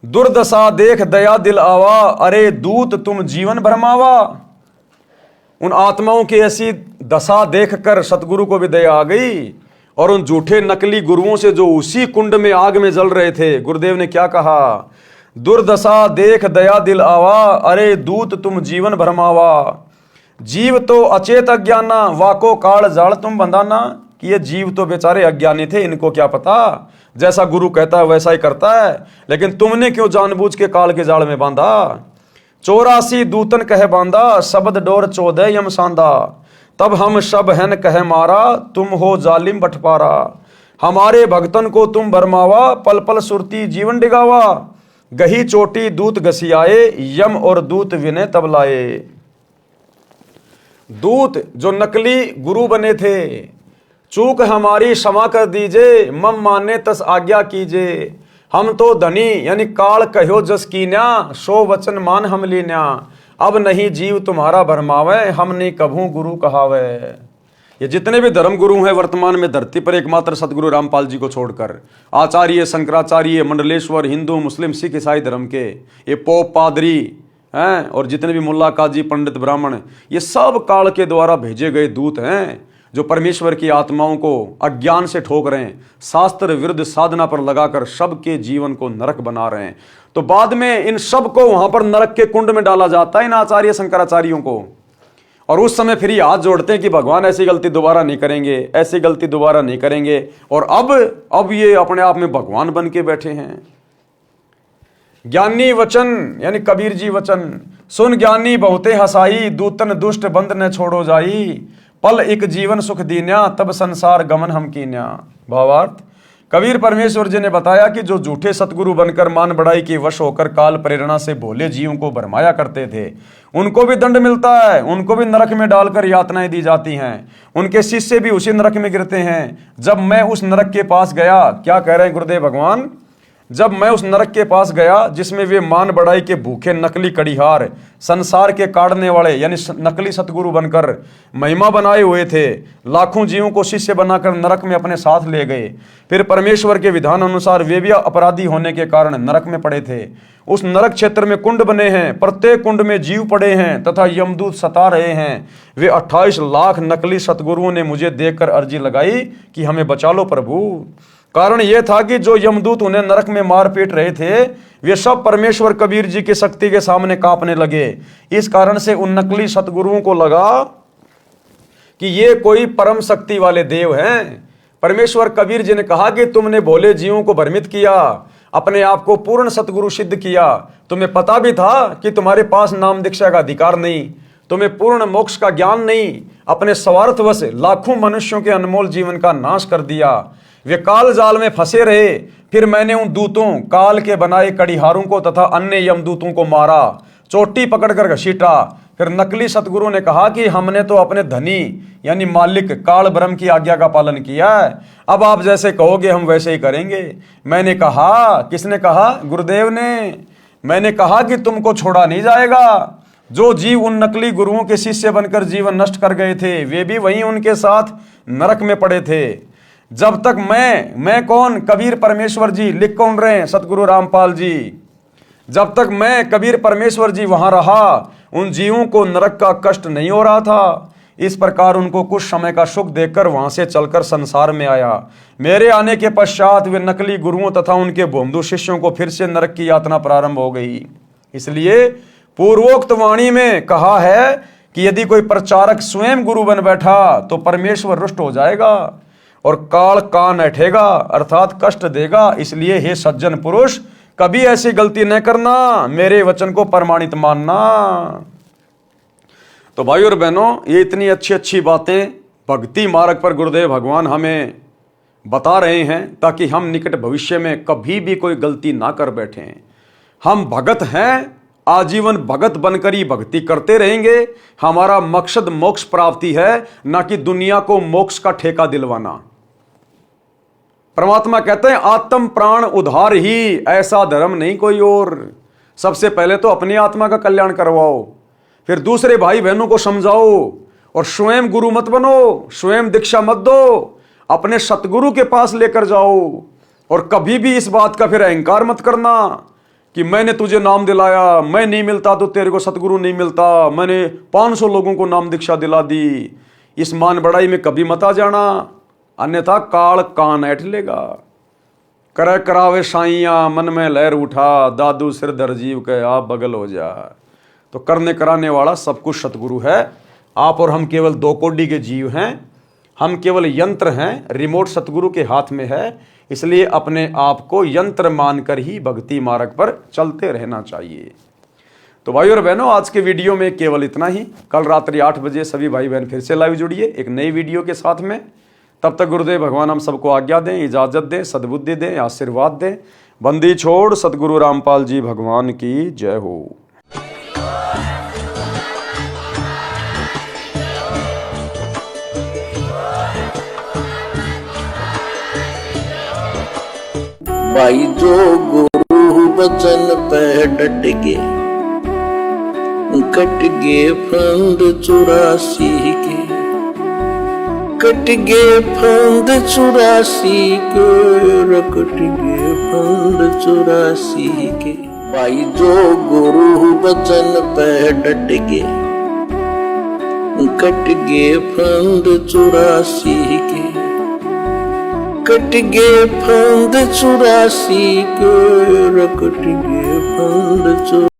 Speaker 1: दुर्दशा देख दया दिल आवा, अरे दूत तुम जीवन भरमावा। उन आत्माओं की ऐसी दशा देखकर सतगुरु को भी दया आ गई और उन झूठे नकली गुरुओं से जो उसी कुंड में आग में जल रहे थे, गुरुदेव ने क्या कहा, दुर्दशा देख दया दिल आवा, अरे दूत तुम जीवन भरमावा। जीव तो अचेत अज्ञाना, वाको काल जाल तुम बंधाना। कि ये जीव तो बेचारे अज्ञानी थे, इनको क्या पता जैसा गुरु कहता है वैसा ही करता है, लेकिन तुमने क्यों जानबूझ के काल के जाल में बांधा। 84 दूतन कह बांधा, शब्द डोर 14 यम सांदा। तब हम सब हन कह मारा, तुम हो जालिम बटपारा। हमारे भक्तन को तुम भरमावा, पल पल सुरती जीवन डिगावा। गही चोटी दूत घसियाए, यम और दूत विनय तब लाए। दूत जो नकली गुरु बने थे, चूक हमारी क्षमा कर दीजिए, मम माने तस आज्ञा कीजिए। हम तो धनी यानी काल कहो जस कीन्या, सो वचन मान हम लीन्या। अब नहीं जीव तुम्हारा भरमावे, हमने कभू गुरु कहावे। ये जितने भी धर्म गुरु हैं वर्तमान में धरती पर, एकमात्र सतगुरु रामपाल जी को छोड़कर, आचार्य शंकराचार्य मंडलेश्वर, हिंदू मुस्लिम सिख ईसाई धर्म के ये पोप पादरी हैं और जितने भी मुल्ला काजी पंडित ब्राह्मण, ये सब काल के द्वारा भेजे गए दूत हैं जो परमेश्वर की आत्माओं को अज्ञान से ठोक रहे हैं, शास्त्र विरुद्ध साधना पर लगाकर सबके जीवन को नरक बना रहे हैं। तो बाद में इन सब को वहां पर नरक के कुंड में डाला जाता है, इन आचार्य शंकराचार्यों को। और उस समय फिर ये हाथ जोड़ते हैं कि भगवान ऐसी गलती दोबारा नहीं करेंगे, ऐसी गलती दोबारा नहीं करेंगे। और अब ये अपने आप में भगवान बन के बैठे हैं। ज्ञानी वचन यानी कबीर जी वचन, सुन ज्ञानी बहुते हसाई, दूतन दुष्ट बंद न छोड़ो जाई। पल एक जीवन सुख दीन्या, तब संसार गमन हम कीन्या। भावार्थ, कबीर परमेश्वर जी ने बताया कि जो झूठे सतगुरु बनकर मान बढ़ाई के वश होकर काल प्रेरणा से भोले जीवों को भरमाया करते थे, उनको भी दंड मिलता है, उनको भी नरक में डालकर यातनाएं दी जाती हैं। उनके शिष्य भी उसी नरक में गिरते हैं। जब मैं उस नरक के पास गया, क्या कह रहे हैं गुरुदेव भगवान, जब मैं उस नरक के पास गया जिसमें वे मान बढ़ाई के भूखे नकली कड़ीहार, संसार के काटने वाले यानी नकली सतगुरु बनकर महिमा बनाए हुए थे, लाखों जीवों को शिष्य बनाकर नरक में अपने साथ ले गए। फिर परमेश्वर के विधान अनुसार वे भी अपराधी होने के कारण नरक में पड़े थे। उस नरक क्षेत्र में कुंड बने हैं, प्रत्येक कुंड में जीव पड़े हैं तथा यमदूत सता रहे हैं। वे 28 लाख नकली सतगुरुओं ने मुझे देखकर अर्जी लगाई कि हमें बचा लो प्रभु। कारण यह था कि जो यमदूत उन्हें नरक में मार पीट रहे थे, वे सब परमेश्वर कबीर जी की शक्ति के सामने कांपने लगे। इस कारण से उन नकली सतगुरुओं को लगा कि ये कोई परम शक्ति वाले देव हैं। परमेश्वर कबीर जी ने कहा कि तुमने भोले जीवों को भ्रमित किया, अपने आप को पूर्ण सतगुरु सिद्ध किया। तुम्हें पता भी था कि तुम्हारे पास नाम दीक्षा का अधिकार नहीं, तुम्हें पूर्ण मोक्ष का ज्ञान नहीं। अपने स्वार्थवश लाखों मनुष्यों के अनमोल जीवन का नाश कर दिया। वे काल जाल में फंसे रहे। फिर मैंने उन दूतों, काल के बनाए कड़ीहारों को तथा अन्य यमदूतों को मारा, चोटी पकड़कर घसीटा। फिर नकली सतगुरु ने कहा कि हमने तो अपने धनी यानी मालिक काल ब्रह्म की आज्ञा का पालन किया है, अब आप जैसे कहोगे हम वैसे ही करेंगे। मैंने कहा, किसने कहा? गुरुदेव ने। मैंने कहा कि तुमको छोड़ा नहीं जाएगा। जो जीव उन नकली गुरुओं के शिष्य बनकर जीवन नष्ट कर गए थे, वे भी वहीं उनके साथ नरक में पड़े थे। जब तक मैं कौन? कबीर परमेश्वर जी। लिख कौन रहे हैं? सतगुरु रामपाल जी। जब तक मैं कबीर परमेश्वर जी वहां रहा, उन जीवों को नरक का कष्ट नहीं हो रहा था। इस प्रकार उनको कुछ समय का सुख देकर वहां से चलकर संसार में आया। मेरे आने के पश्चात वे नकली गुरुओं तथा उनके भोंदू शिष्यों को फिर से नरक की यातना प्रारंभ हो गई। इसलिए पूर्वोक्त वाणी में कहा है कि यदि कोई प्रचारक स्वयं गुरु बन बैठा तो परमेश्वर रुष्ट हो जाएगा और काल कान ऐठेगा अर्थात कष्ट देगा। इसलिए हे सज्जन पुरुष, कभी ऐसी गलती न करना, मेरे वचन को प्रमाणित मानना। तो भाई और बहनों, ये इतनी अच्छी अच्छी बातें भक्ति मार्ग पर गुरुदेव भगवान हमें बता रहे हैं ताकि हम निकट भविष्य में कभी भी कोई गलती ना कर बैठें। हम भगत हैं, आजीवन भगत बनकर ही भक्ति करते रहेंगे। हमारा मकसद मोक्ष प्राप्ति है, ना कि दुनिया को मोक्ष का ठेका दिलवाना। परमात्मा कहते हैं आत्म प्राण उद्धार ही, ऐसा धर्म नहीं कोई और। सबसे पहले तो अपनी आत्मा का कल्याण करवाओ, फिर दूसरे भाई बहनों को समझाओ और स्वयं गुरु मत बनो, स्वयं दीक्षा मत दो, अपने सतगुरु के पास लेकर जाओ। और कभी भी इस बात का फिर अहंकार मत करना कि मैंने तुझे नाम दिलाया, मैं नहीं मिलता तो तेरे को सतगुरु नहीं मिलता, मैंने 500 लोगों को नाम दीक्षा दिला दी। इस मान बढ़ाई में कभी मत आ जाना, अन्यथा काल कान ऐठ लेगा। करे करावे साइया, मन में लहर उठा, दादू सिर धर जीव के आप बगल हो जा। तो करने कराने वाला सब कुछ सतगुरु है। आप और हम केवल 2 कोटि के जीव हैं। हम केवल यंत्र हैं, रिमोट सतगुरु के हाथ में है। इसलिए अपने आप को यंत्र मानकर ही भक्ति मार्ग पर चलते रहना चाहिए। तो भाई और बहनों, आज के वीडियो में केवल इतना ही। कल रात्रि 8 बजे सभी भाई बहन फिर से लाइव जुड़िए एक नई वीडियो के साथ में। तब तक गुरुदेव भगवान हम सबको आज्ञा दें, इजाजत दें, सद्बुद्धि दें, आशीर्वाद दें। बंदी छोड़ सतगुरु रामपाल जी भगवान की जय हो।
Speaker 2: भाई जो गुरु बचन पे डट के कट गे फंद 84 के, कट गे फंद 84 के, कट गे फंद 84 के। भाई जो गुरु बचन पे डट के कट गे फंद 84 के, कट गे फंद 84 के, कट गे फंद